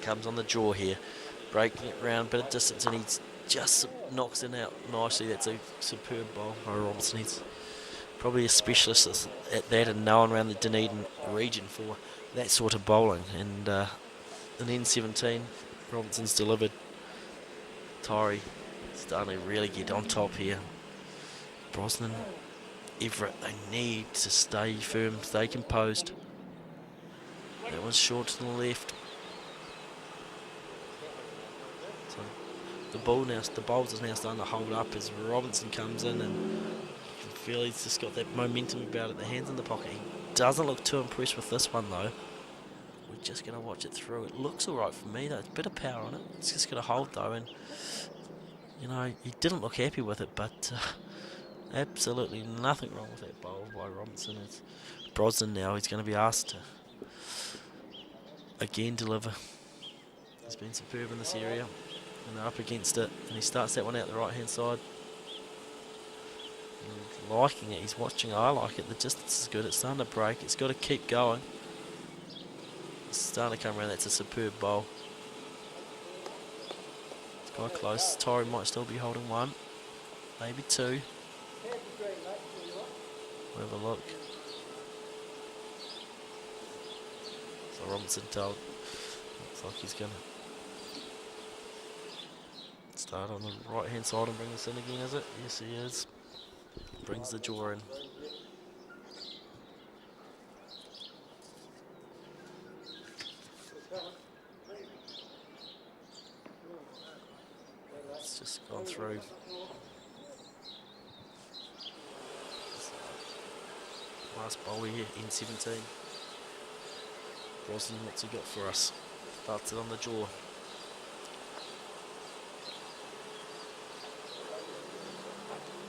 comes on the draw here, breaking it round, bit of distance, and he just knocks it out nicely. That's a superb bowl by Robinson. He's probably a specialist at that and known around the Dunedin region for that sort of bowling. And in N17, Robinson's delivered. Taieri starting to really get on top here. Brosnan, Everett, they need to stay firm, stay composed. That one's short to the left. So the bowls are now starting to hold up as Robinson comes in, and feel he's just got that momentum about it, the hands in the pocket. He doesn't look too impressed with this one though. We're just going to watch it through. It looks alright for me though. It's a bit of power on it. It's just going to hold though, and you know, he didn't look happy with it, but absolutely nothing wrong with that bowl by Robinson. It's Brosnan now. He's going to be asked to again deliver. He's been superb in this area, and they're up against it, and he starts that one out the right hand side. And liking it, he's watching. I like it. The distance is good. It's starting to break. It's got to keep going. It's starting to come around. That's a superb bowl. It's quite close. Taieri might still be holding one, maybe two. We'll have a look. So Robinson told. Looks like he's going to start on the right hand side and bring this in again, is it? Yes, he is. Brings the jaw in. It's just gone through. Last bowl here, N17. Brosnan, what's he got for us? Starts it on the jaw.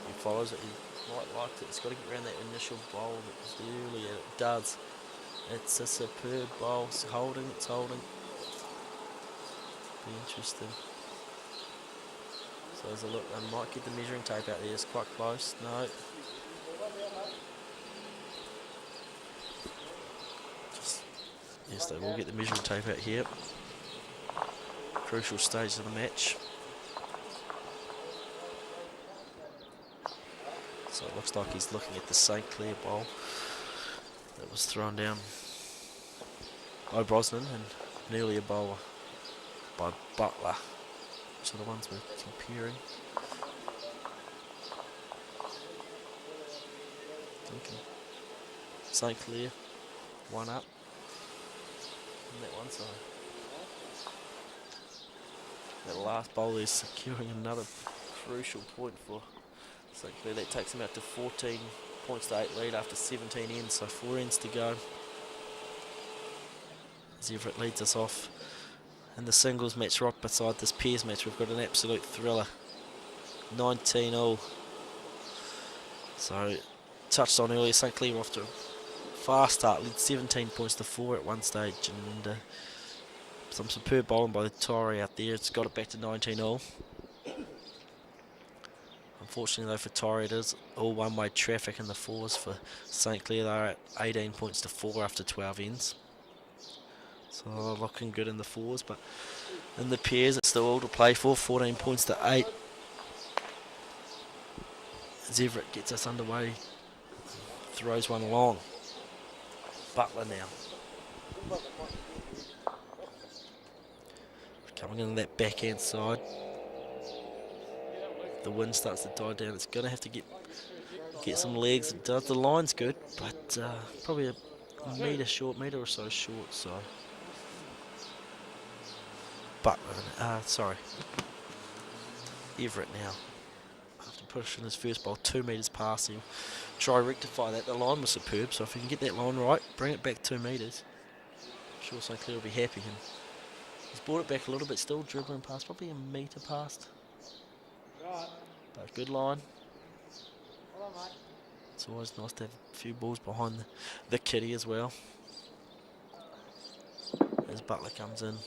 He follows it, he might like it. It's got to get around that initial bowl that was early, and it does. It's a superb bowl. It's holding, it's holding. Be interesting. So there's a look, I might get the measuring tape out there. It's quite close. No. Yes, they will get the measuring tape out here. Crucial stage of the match. So it looks like he's looking at the St. Clair bowl that was thrown down by Brosnan, and an earlier bowl by Butler. Which are the ones we're comparing. Thinking St. Clair, one up. That one side. That last bowl is securing another crucial point for St. Clair. That takes him out to 14 points to 8 lead after 17 ends, so 4 ends to go. As Everett leads us off. And the singles match right beside this pairs match, we've got an absolute thriller. 19-all. So, touched on earlier, St. Clair off to fast start, led 17 points to 4 at one stage, and some superb bowling by the Taieri out there. It's got it back to 19-all. Unfortunately though for Taieri, it is all one-way traffic in the fours. For St. Clair, they're at 18 points to 4 after 12 ends. So they're looking good in the fours, but in the pairs it's still all to play for. 14 points to 8. As Everett gets us underway, throws one long. Butler now. Coming in that backhand side. The wind starts to die down. It's going to have to get some legs. It does. The line's good, but probably a metre or so short. So Butler, sorry, Everett now. After pushing his first bowl 2 metres past him, try rectify that. The line was superb, so if he can get that line right, bring it back 2 metres, I'm sure St. Clair will be happy. And he's brought it back a little bit, still dribbling past, probably a metre past. But good line. It's always nice to have a few balls behind the kitty as well. As Butler comes in.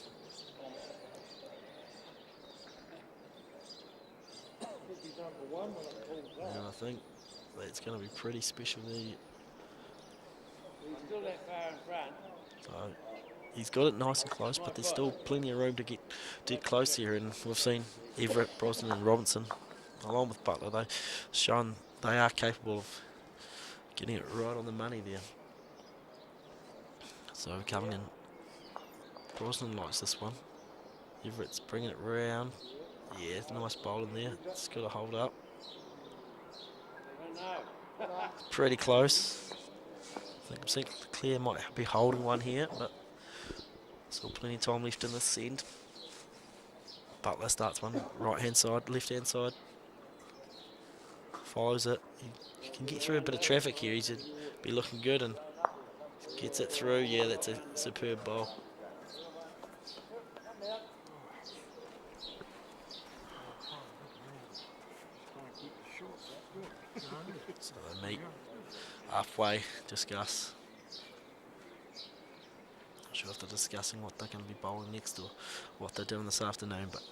And I think that's going to be pretty special there. He's still that far in front. So he's got it nice and close, but there's still plenty of room to get close here. And we've seen Everett, Brosnan and Robinson, along with Butler, they've shown they are capable of getting it right on the money there. So coming in, Brosnan likes this one. Everett's bringing it round. Yeah, nice bowl in there. It's got to hold up. It's pretty close. I think St. Clair might be holding one here, but still plenty of time left in this end. Butler starts one right hand side, left hand side. Follows it. He can get through a bit of traffic here, he'd be looking good, and gets it through. Yeah, that's a superb bowl. So they meet halfway, discuss. Not sure if they're discussing what they're going to be bowling next or what they're doing this afternoon, but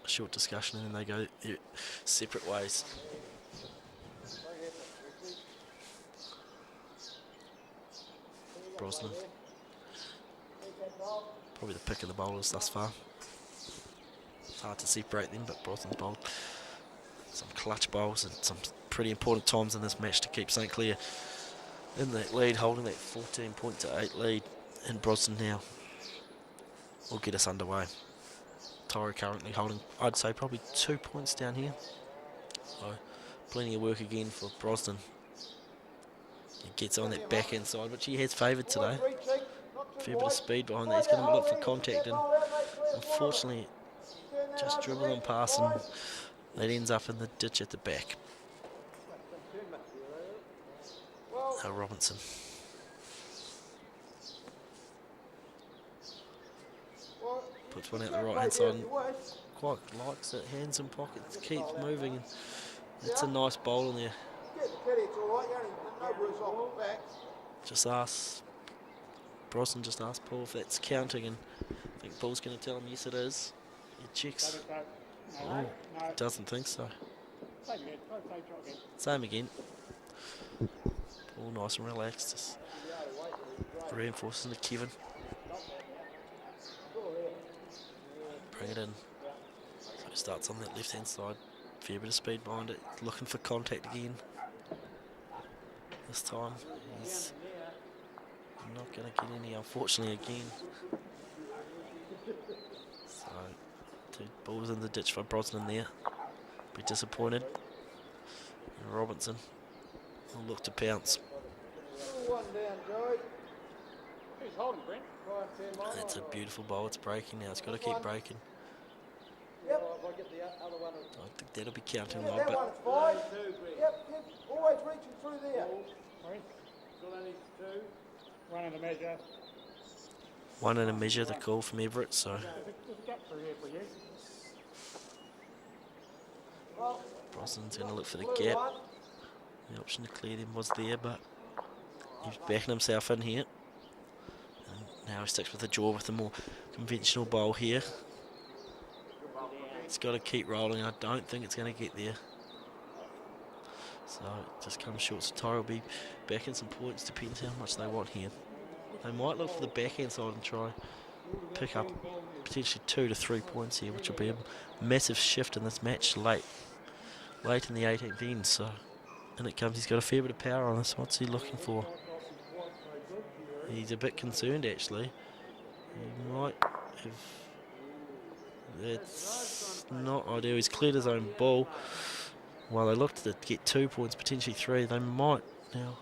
a short discussion and then they go their separate ways. Brosnan, probably the pick of the bowlers thus far. It's hard to separate them, but Brosnan's bowled some clutch bowls and some pretty important times in this match to keep St Clair in that lead, holding that 14-8 lead. And Brosnan now will get us underway. Taieri currently holding, I'd say, probably 2 points down here. So plenty of work again for Brosnan. He gets on that back end side, which he has favoured today. Fair bit of speed behind that. He's going to look for contact, and unfortunately just dribbling past, and that ends up in the ditch at the back. Now Robinson. Puts one out the right hand side and quite likes it. Hands in pockets, keeps moving. And it's a nice bowl in there. Just ask Brosnan, just asked Paul if that's counting, and I think Paul's going to tell him yes it is. He checks. Oh, doesn't think so. Same again. All nice and relaxed. Just reinforcing to Kevin. Bring it in. So he starts on that left hand side. Fair bit of speed behind it. Looking for contact again. This time he's not going to get any, unfortunately, again. So 2 balls in the ditch for Brosnan there. Be disappointed. And Robinson will look to pounce. That's a beautiful bowl. It's breaking now. It's got to keep breaking. I think that'll be counting though, but Always reaching through there. one and a measure, the call from Everett, so Brosnan's going to look for the gap. The option to clear them was there, but he's backing himself in here. And now he sticks with the jaw with a more conventional bowl here. It's got to keep rolling. I don't think it's going to get there. So it just comes short. So Taieri will be back in some points, depends how much they want here. They might look for the backhand side and try pick up potentially 2 to 3 points here, which will be a massive shift in this match late in the 18th end. So in it comes. He's got a fair bit of power on this. What's he looking for? He's a bit concerned actually. He might have. That's not ideal. He's cleared his own ball. While they looked to get 2 points, potentially 3, they might now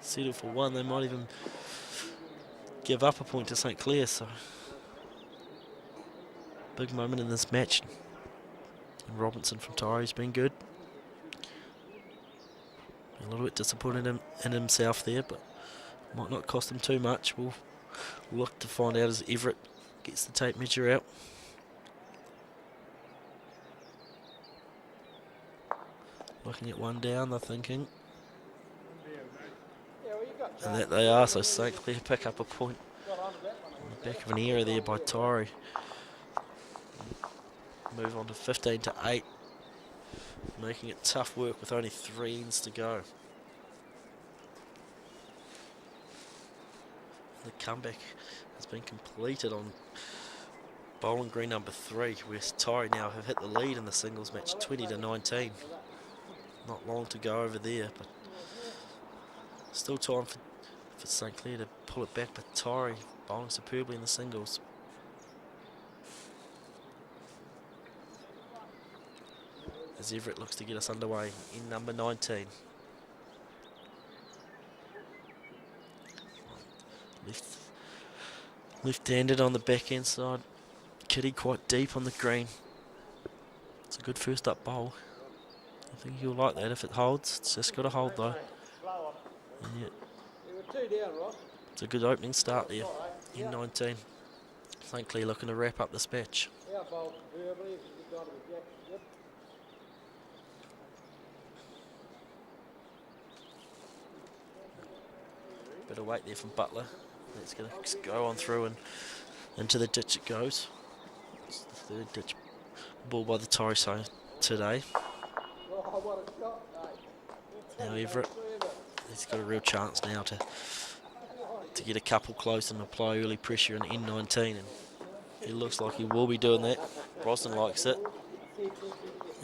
settle for 1. They might even give up a point to St Clair. So big moment in this match. And Robinson from Tairi's been good. A little bit disappointed in himself there, but might not cost him too much. We'll look to find out as Everett gets the tape measure out. Looking at one down, they're thinking. And that they are, so St Clair pick up a point on the back of an error there by Taieri. Move on to 15-8, making it tough work with only 3 ends to go. The comeback has been completed on bowling green number 3, where Taieri now have hit the lead in the singles match 20-19. Not long to go over there, but still time for St Clair to pull it back, but Taieri bowling superbly in the singles. As Everett looks to get us underway in number 19. Left-handed on the backhand side. Kitty quite deep on the green. It's a good first up bowl. I think you'll like that if it holds. It's just got to hold though. And yeah, You were 2 down, Ross. it's a good opening start there in 19. St Clair looking to wrap up this match. Out bowl verbally if you get down to the jack. Yep. Bit of weight there from Butler. That's going to go on through and into the ditch it goes. It's the third ditch ball by the Taieri side today. Oh, what a shot, mate. Now Everett, he's got a real chance now to get a couple close and apply early pressure in N19, and it looks like he will be doing that. Brosnan likes it.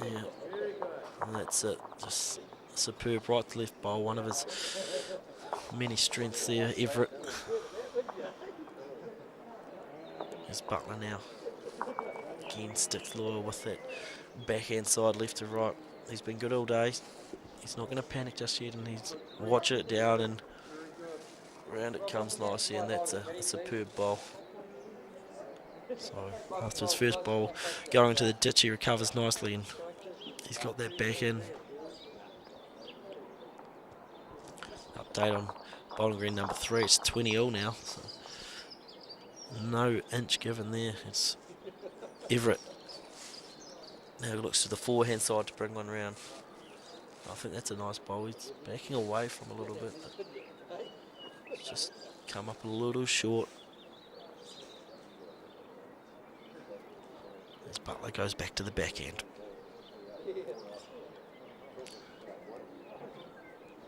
Yeah, and that's it. Just superb right to left bowl, one of his many strengths there, Everett. Here's Butler now. Again, sticks loyal with that backhand side, left to right. He's been good all day. He's not going to panic just yet, and he's watching it down, and round it comes nicely, and that's a superb bowl. So after his first bowl going into the ditch, he recovers nicely, and he's got that back in. Update on bowling green number 3, it's 20 all now. So no inch given there. It's Everett. Now he looks to the forehand side to bring one round. I think that's a nice bowl. He's backing away from a little bit, but it's just come up a little short. As Butler goes back to the backhand.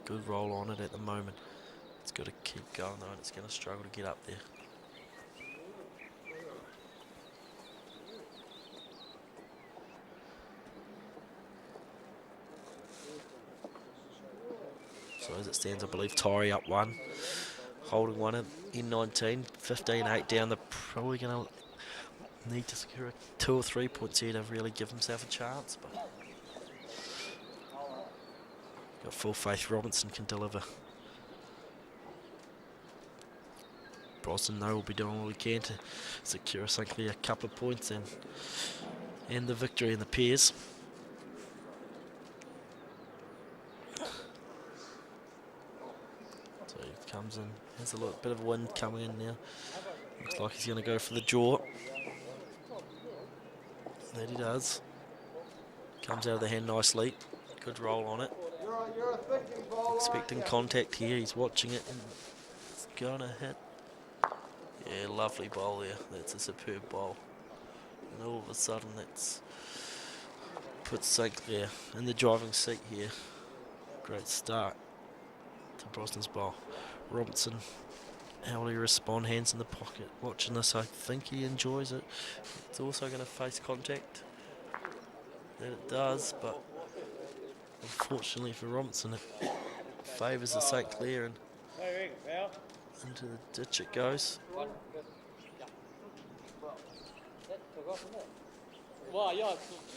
Good roll on it at the moment. It's got to keep going though, and it's going to struggle to get up there. So as it stands, I believe Taieri up 1, holding one in 19, 15-8 down. They're probably going to need to secure 2 or 3 points here to really give himself a chance, but got full faith Robinson can deliver. Brosnan though will be doing all he can to secure St Clair a couple of points and the victory in the pairs. So he comes in, there's a little bit of wind coming in now. Looks like he's going to go for the jaw. That he does. Comes out of the hand nicely. Good roll on it. You're a thinking bowler. Expecting contact here. He's watching it and it's going to hit. Yeah, lovely bowl there. That's a superb bowl. And all of a sudden that's puts St Clair in the driving seat here. Great start to Brosnan's bowl. Robinson, how will he respond? Hands in the pocket. Watching this, I think he enjoys it. It's also going to face contact. That it does, but unfortunately for Robinson, it favours the St Clair, and into the ditch it goes. Well, yeah,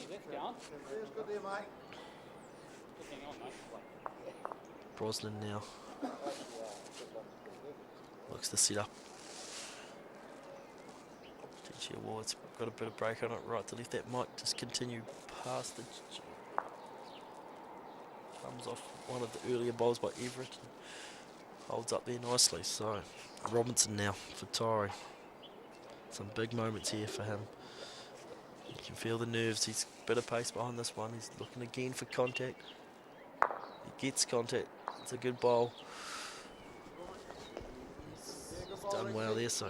that's down. Feels good there, mate. Hang on, mate. Brosnan now looks to set up. Well, it's got a bit of break on it right to left. That might just continue past the. Comes off one of the earlier bowls by Everett and holds up there nicely. So Robinson now for Taieri. Some big moments here for him. You can feel the nerves. He's a bit of pace behind this one. He's looking again for contact. He gets contact. It's a good bowl. He's done well there, so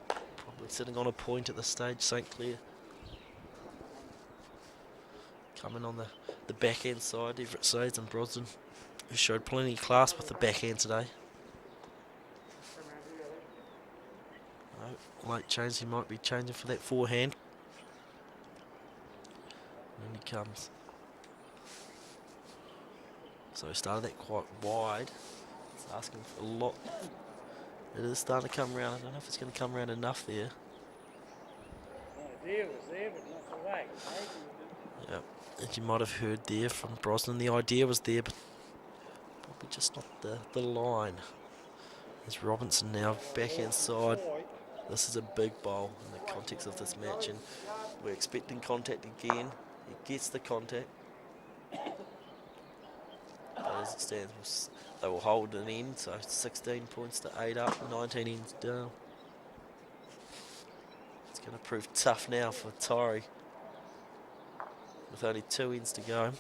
probably sitting on a point at this stage. St Clair coming on the backhand side. Everett says, and Brosnan, who showed plenty of class with the backhand today. No, late change. He might be changing for that forehand. And he comes. So he started that quite wide. It's asking for a lot. It is starting to come around. I don't know if it's going to come around enough there. The idea was there, but not the way. Yep. As you might have heard there from Brosnan, the idea was there, but probably just not the line. There's Robinson now, backhand side. This is a big bowl in the context of this match, and we're expecting contact again. He gets the contact. as it stands, they will hold an end, so 16 points to 8 up, 19 ends down. It's going to prove tough now for Taieri with only 2 ends to go.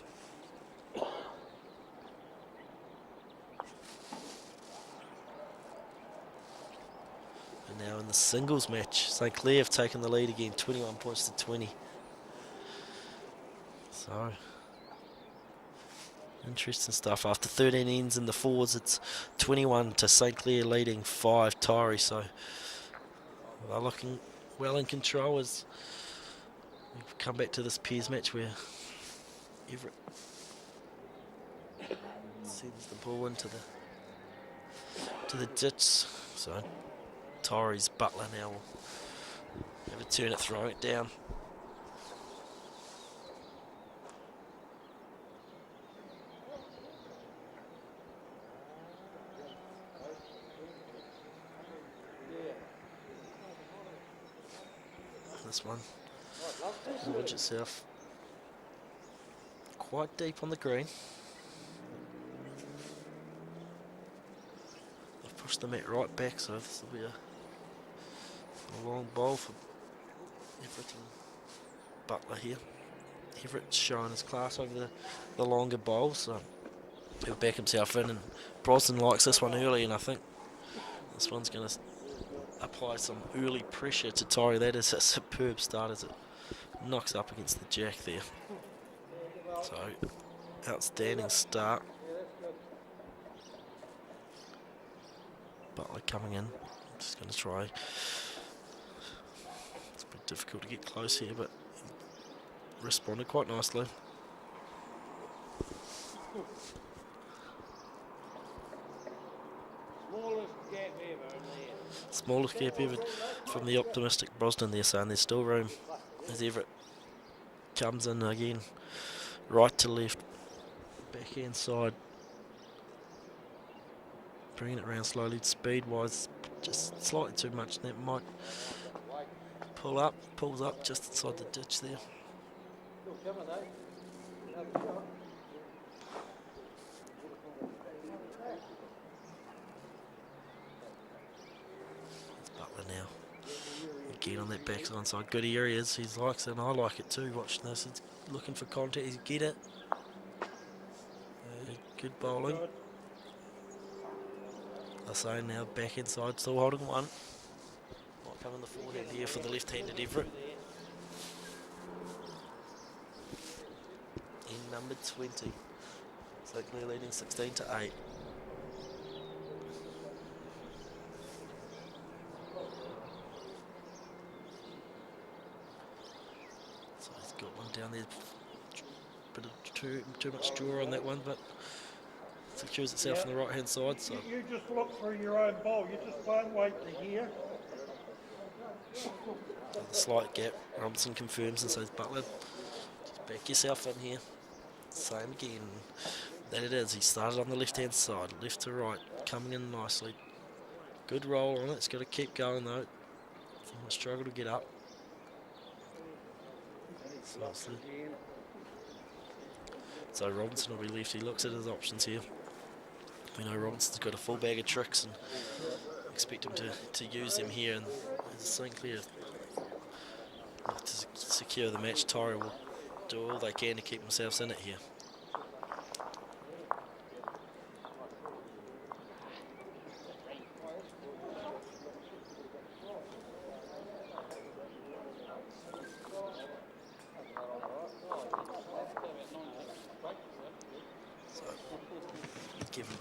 And now in the singles match, St Clair have taken the lead again, 21 points to 20. So, interesting stuff. After 13 ends in the fours, it's 21 to St Clair leading 5 Taieri. So they're looking well in control as we've come back to this pairs match where Everett sends the ball into the ditch. So Taieri's Butler now will have a turn at throwing it down. This one launch itself quite deep on the green. I've pushed the mat right back, so this will be a long bowl for Everett and Butler here. Everett's showing his class over the longer bowl, so he'll back himself in, and Brosnan likes this one early, and I think this one's going to apply some early pressure to Taieri. That is a superb start as it knocks up against the jack there. So, outstanding start. Butler coming in. Just going to try. It's a bit difficult to get close here, but responded quite nicely. Smallest gap ever from the optimistic Brosnan there, saying there's still room as Everett comes in again, right to left, backhand side, bringing it around slowly, speed wise, just slightly too much, and that might pulls up just inside the ditch there. Now again on that backside side, good areas, he likes it and I like it too. Watching this, he's looking for contact, he's get it. Good bowling. I say now back inside, still holding one. Might come in the forehand here for the left-handed Everett. In number 20, so Clair leading 16 to 8. Down there, bit of too much draw on that one, but secures itself on the right hand side. So you just look through your own bowl. You just don't wait to hear. The slight gap. Robinson confirms and says, Butler, just back yourself in here. Same again. That it is. He started on the left hand side, left to right, coming in nicely. Good roll on it. It's got to keep going though. Struggle to get up. So Robinson will be left. He looks at his options here. We know Robinson's got a full bag of tricks and expect him to use them here. And as St Clair look to secure the match, Taieri will do all they can to keep themselves in it here.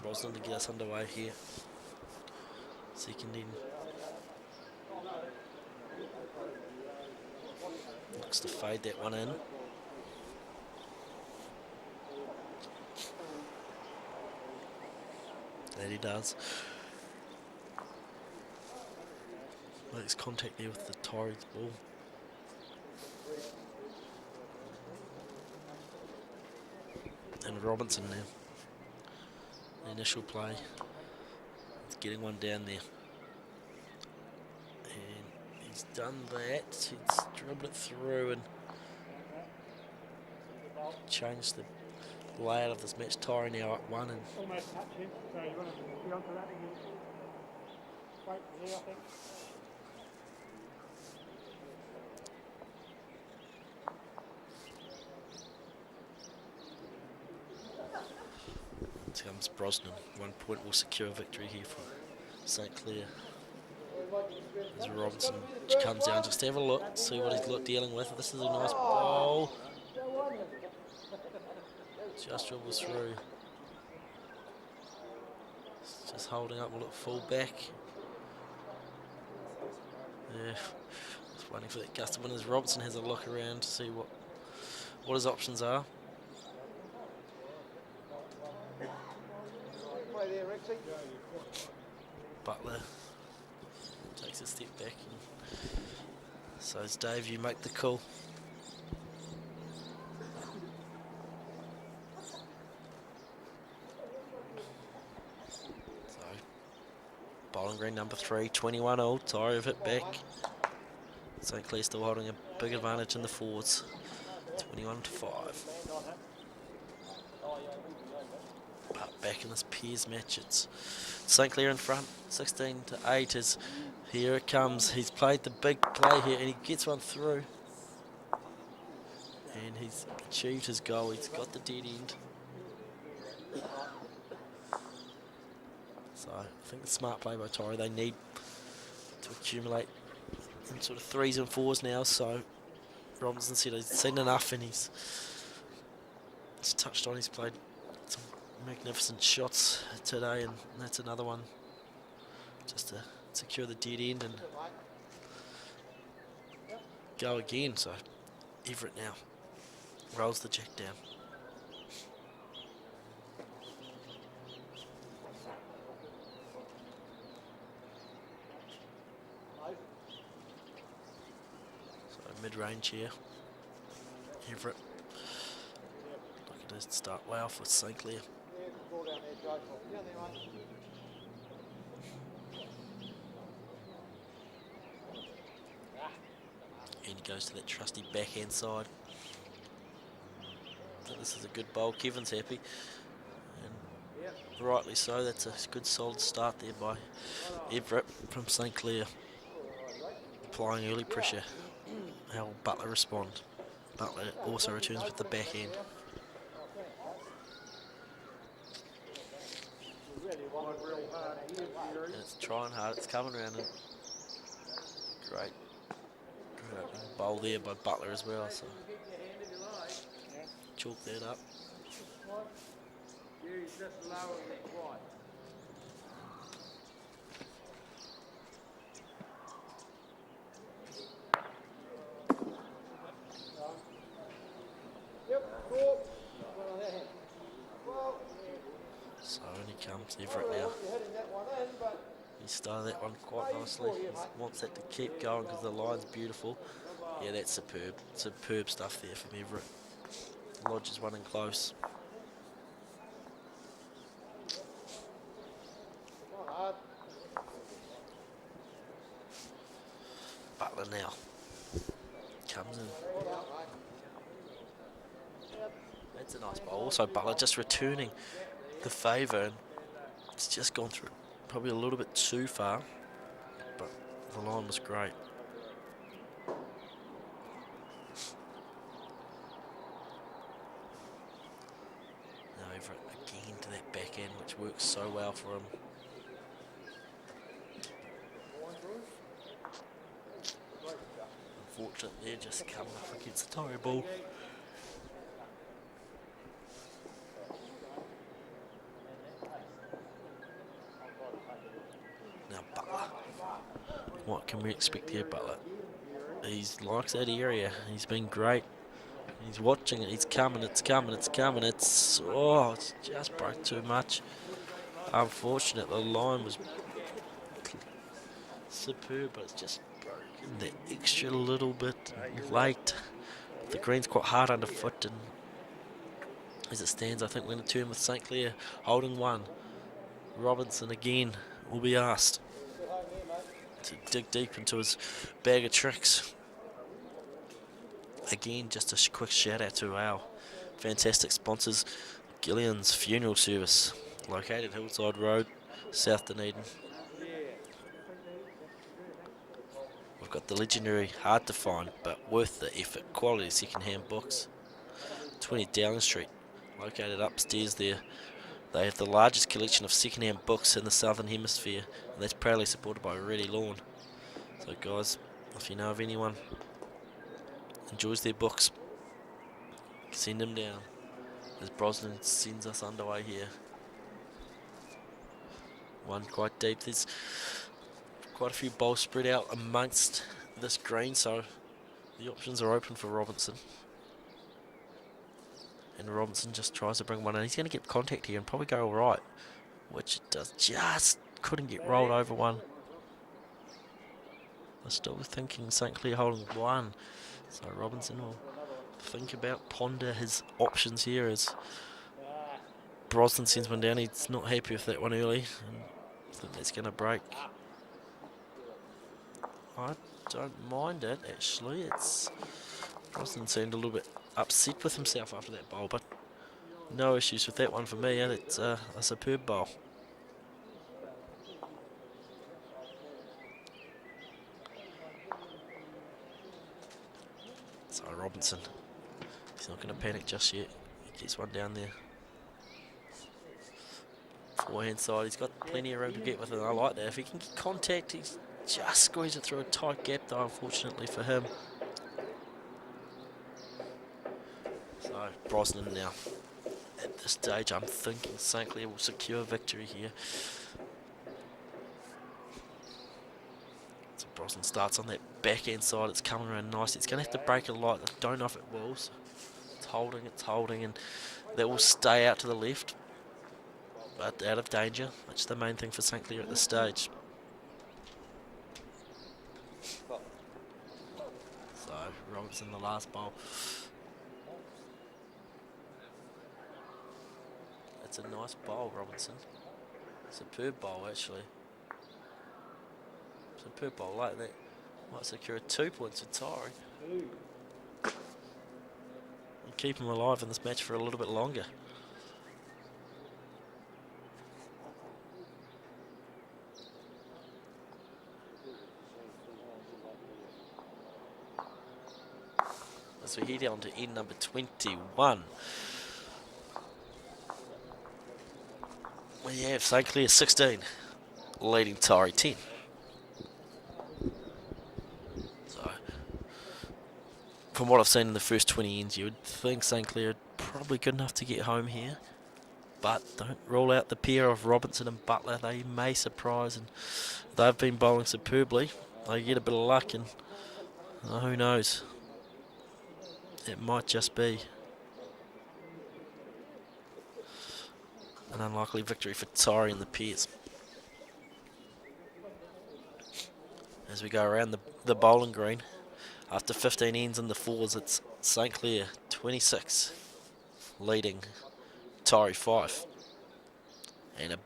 Brosnan to get us underway here. Second in. Looks to fade that one in. That he does. Makes contact there with the Taieri's ball. And Robinson now. Initial play, he's getting one down there, and he's done that. He's dribbled it through and changed the layout of this match. Taieri now at 1 and Almost touch him, so you want to be onto that and you wait there, I think. here comes Brosnan. 1 point will secure victory here for St Clair. As Robinson comes down, just have a look, see what he's dealing with. This is a nice bowl. Just dribbles through. Just holding up a little full back. Yeah, just waiting for that gust of wind as Robinson has a look around to see what his options are. Butler takes a step back, and so it's Dave, you make the call. So, bowling green number 3, 21-all. Taieri have hit back. St Clair still holding a big advantage in the forwards, 21-5. But back in this Peers match, it's St Clair in front, 16-8. As here it comes. He's played the big play here, and he gets one through. And he's achieved his goal. He's got the dead end. So I think the smart play by Taieri. They need to accumulate in sort of 3s and 4s now. So Robinson said he's seen enough, and he's touched on. He's played some magnificent shots today, and that's another one just to secure the dead end and go again. So Everett now rolls the jack down. So mid-range here. Everett looking to start well for St Clair. And he goes to that trusty backhand side. So this is a good bowl. Kevin's happy, and rightly so. That's a good solid start there by Everett from St Clair. Applying early pressure. How will Butler respond? Butler also returns with the backhand. And it's trying hard. It's coming around, and great bowl there by Butler as well, so chalk that up. So in he comes, Everett now. He started that one quite nicely. He wants that to keep going because the line's beautiful. Yeah, that's superb. Superb stuff there from Everett. Lodge is running close. Butler now comes in. That's a nice bowl. Also Butler just returning the favour, and it's just gone through probably a little bit too far, but the line was great. Now Everett again to that back end, which works so well for him. Unfortunate there, just coming up against the Taieri ball. What can we expect here, Butler? He likes that area. He's been great. He's watching it. He's coming. It's coming. It's coming. It's just broke too much. Unfortunate. The line was superb, but it's just broken that extra little bit late. The green's quite hard underfoot, and as it stands, I think we're going to turn with St Clair holding 1. Robinson again will be asked to dig deep into his bag of tricks. Again, just a quick shout out to our fantastic sponsors, Gillions Funeral Service, located Hillside Road, South Dunedin. We've got the legendary, hard to find, but worth the effort, quality second-hand books. 20 Dowling Street, located upstairs there. They have the largest collection of second-hand books in the Southern Hemisphere, and that's proudly supported by Ready Lawn. So guys, if you know of anyone enjoys their books, send them down, as Brosnan sends us underway here. One quite deep. There's quite a few bowls spread out amongst this green, so the options are open for Robinson. And Robinson just tries to bring one in. He's going to get contact here and probably go all right, which it does. Just couldn't get rolled over one. I'm still thinking St. Clair holding one, so Robinson will think about, ponder his options here as Brosnan sends one down. He's not happy with that one early, and I think that's going to break. I don't mind it, actually. It's Brosnan seemed a little bit upset with himself after that bowl, but no issues with that one for me, and it's a superb bowl. So Robinson, he's not going to panic just yet. He gets one down there. Forehand side, he's got plenty of room to get with it. I like that. If he can get contact, he's just squeezed it through a tight gap, though, unfortunately for him. So Brosnan now. At this stage, I'm thinking St. Clair will secure victory here. So Brosnan starts on that backhand side. It's coming around nice. It's going to have to break a lot. I don't know if it will. So it's holding, and that will stay out to the left, but out of danger, which is the main thing for St. Clair at this stage. So Robinson, the last bowl. It's a nice bowl, Robinson. Superb bowl, actually. Superb bowl like that. Might secure 2 points for Taieri. And keep him alive in this match for a little bit longer. As we head on to end number 21. We have St. Clair 16, leading Taieri 10. So, from what I've seen in the first 20 ends, you would think St. Clair are probably good enough to get home here. But don't rule out the pair of Robinson and Butler. They may surprise, and they've been bowling superbly. They get a bit of luck, and who knows? It might just be an unlikely victory for Taieri and the pairs. As we go around the bowling green, after 15 ends in the fours, it's St. Clair 26, leading Taieri 5. And a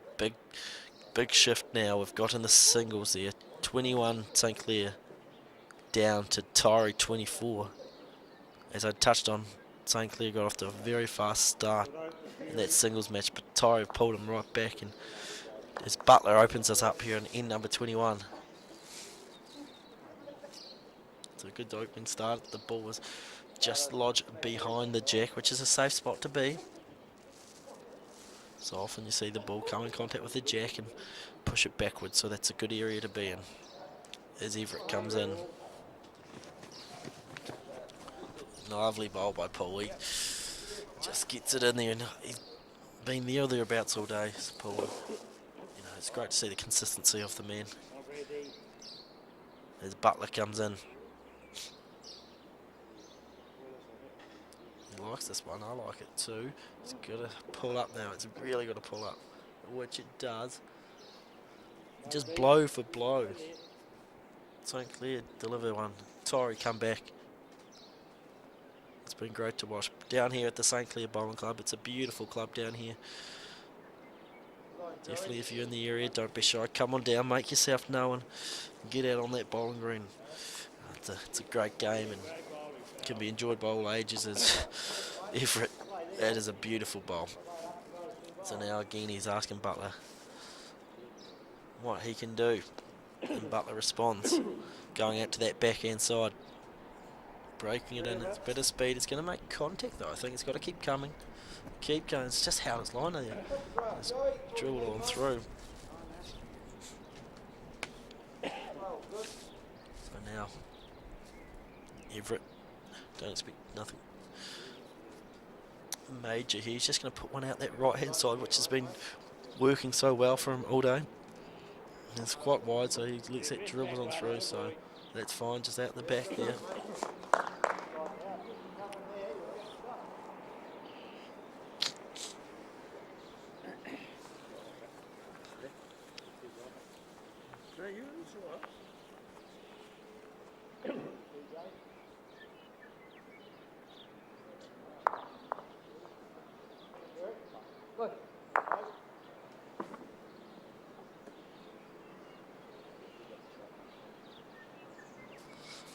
big shift now we've got in the singles there. 21 St. Clair down to Taieri 24. As I touched on, St. Clair got off to a very fast start in that singles match, but Taieri pulled him right back, and as Butler opens us up here in end number 21. It's a good opening start. The ball was just lodged behind the jack, which is a safe spot to be. So often you see the ball come in contact with the jack and push it backwards, so that's a good area to be in. As Everett comes in. Lovely bowl by Paul. He just gets it in there, and he's been there or thereabouts all day. So Paul, you know, it's great to see the consistency of the man. As Butler comes in, he likes this one. I like it too. It's got to pull up now. It's really got to pull up, which it does. Just blow for blow. St. Clair deliver one. Taieri come back. It's been great to watch. Down here at the St. Clair Bowling Club, it's a beautiful club down here. Definitely, if you're in the area, don't be shy. Come on down, make yourself known, get out on that bowling green. It's a great game and can be enjoyed by all ages. As Everett, that is a beautiful bowl. So now again he's asking Butler what he can do, and Butler responds, going out to that backhand side, breaking it in at a bit of speed. It's going to make contact though. I think it's got to keep coming, keep going. It's just how it's line there. It's drilled on through. So now Everett, don't expect nothing major here. He's just going to put one out that right hand side, which has been working so well for him all day. And it's quite wide, so he lets that dribble on through, so that's fine, just out the back there.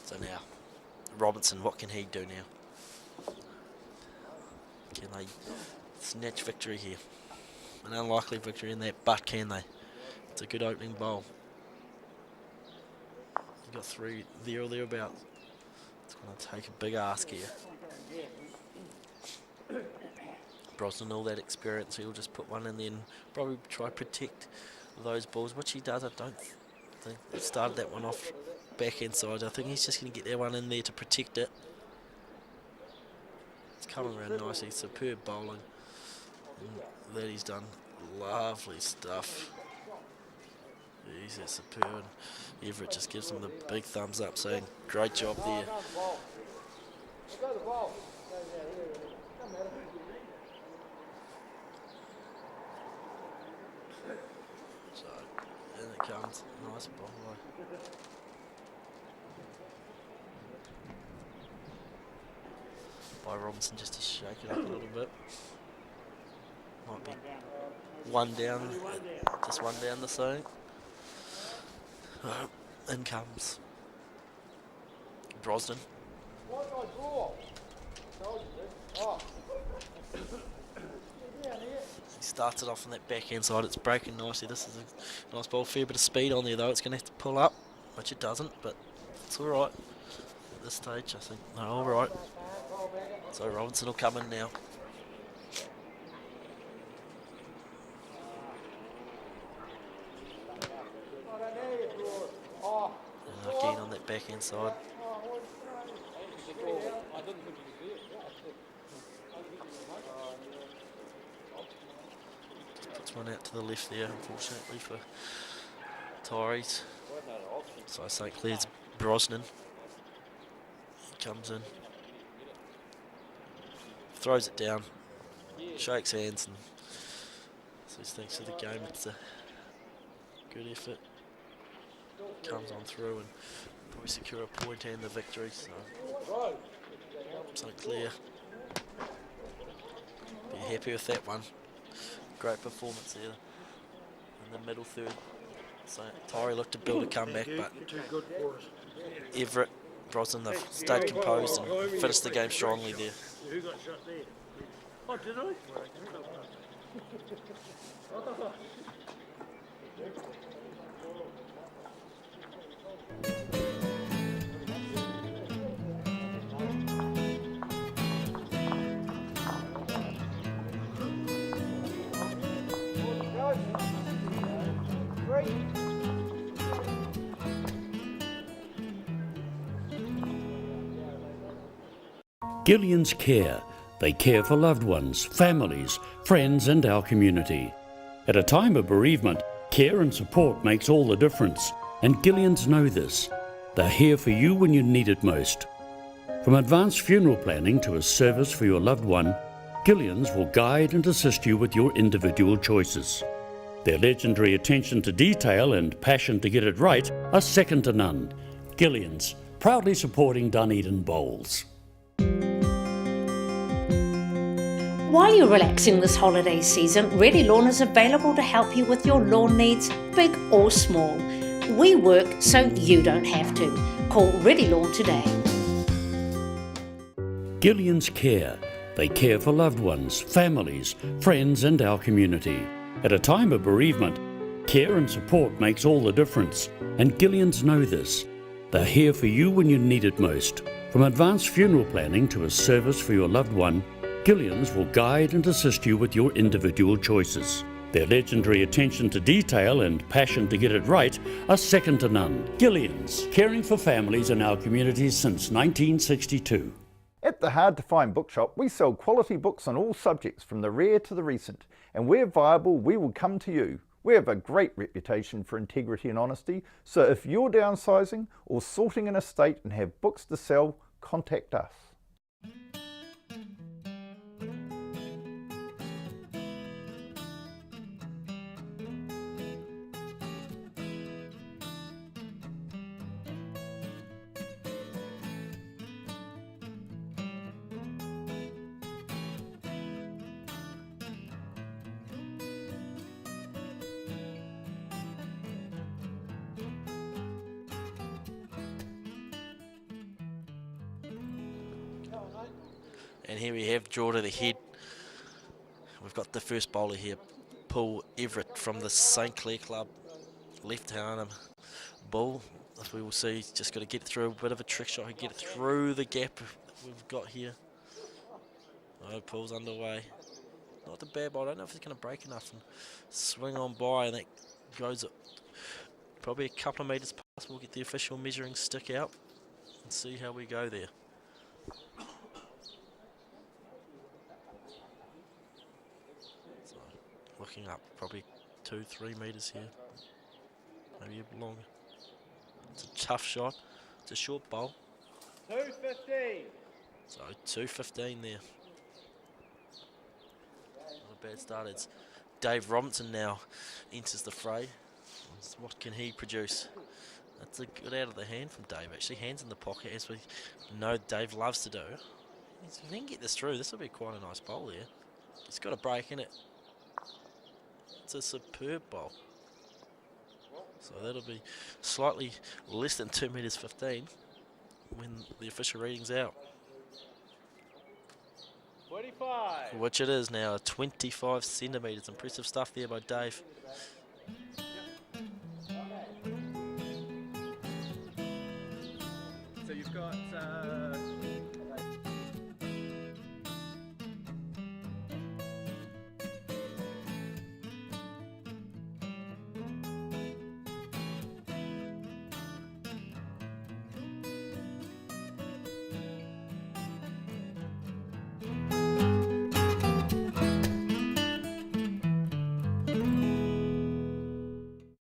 So now, Robinson, what can he do now? Can they snatch victory here? An unlikely victory in that, but can they? It's a good opening bowl. You've got 3 there or thereabouts. It's going to take a big ask here. Brosnan, all that experience, he'll just put one in there and probably try to protect those balls, which he does. I don't think he started that one off backhand side. I think he's just going to get that one in there to protect it. It's coming around nicely. Superb bowling. And that he's done. Lovely stuff. He's superb. Everett just gives him the big thumbs up, saying great job there. So, in it comes. Nice ball. By Robinson just to shake it up a little bit. Might be one down, just one down the same. In comes Brosnan. He starts it off on that backhand side. It's breaking nicely. This is a nice ball. Fair bit of speed on there though. It's going to have to pull up, which it doesn't, but it's all right. At this stage, I think they're all right. So Robinson will come in now. And again on that backhand side. Just puts one out to the left there, unfortunately for Taieri. So St Clair's Brosnan. He comes in. Throws it down, shakes hands, and says thanks for the game. It's a good effort. Comes on through and probably secure a point and the victory. So St Clair be happy with that one. Great performance there in the middle third. So Taieri looked to build a comeback, but Everett, Brosnan, they've stayed composed and finished the game strongly there. Who got shot there? Oh, did I? Gillions Care. They care for loved ones, families, friends and our community. At a time of bereavement, care and support makes all the difference, and Gillions know this. They're here for you when you need it most. From advanced funeral planning to a service for your loved one, Gillions will guide and assist you with your individual choices. Their legendary attention to detail and passion to get it right are second to none. Gillions, proudly supporting Dunedin Bowls. While you're relaxing this holiday season, Ready Lawn is available to help you with your lawn needs, big or small. We work so you don't have to. Call Ready Lawn today. Gillions Care. They care for loved ones, families, friends and our community. At a time of bereavement, care and support makes all the difference, and Gillions know this. They're here for you when you need it most. From advanced funeral planning to a service for your loved one, Gillions will guide and assist you with your individual choices. Their legendary attention to detail and passion to get it right are second to none. Gillions, caring for families in our communities since 1962. At the Hard to Find Bookshop, we sell quality books on all subjects from the rare to the recent, and where viable, we will come to you. We have a great reputation for integrity and honesty, so if you're downsizing or sorting an estate and have books to sell, contact us. And here we have draw to the head. We've got the first bowler here, Paul Everett from the St Clair Club. Left-hander ball, as we will see, he's just got to get through a bit of a trick shot, get it through the gap we've got here. Oh, Paul's underway. Not a bad ball, I don't know if he's going to break enough and swing on by, and that goes probably a couple of metres past. We'll get the official measuring stick out and see how we go there. So, looking up, probably 2-3 metres here, maybe longer. It's a tough shot, it's a short bowl. 215. So 215 there. Not a bad start. It's Dave Robinson now enters the fray. What can he produce? That's a good out of the hand from Dave. Actually, hands in the pocket, as we know Dave loves to do. If he can get this through, this will be quite a nice bowl there. It's got a break in it. It's a superb bowl. So that'll be slightly less than 2 metres 15 when the official reading's out. 25. Which it is now, 25 centimetres. Impressive stuff there by Dave. So you've got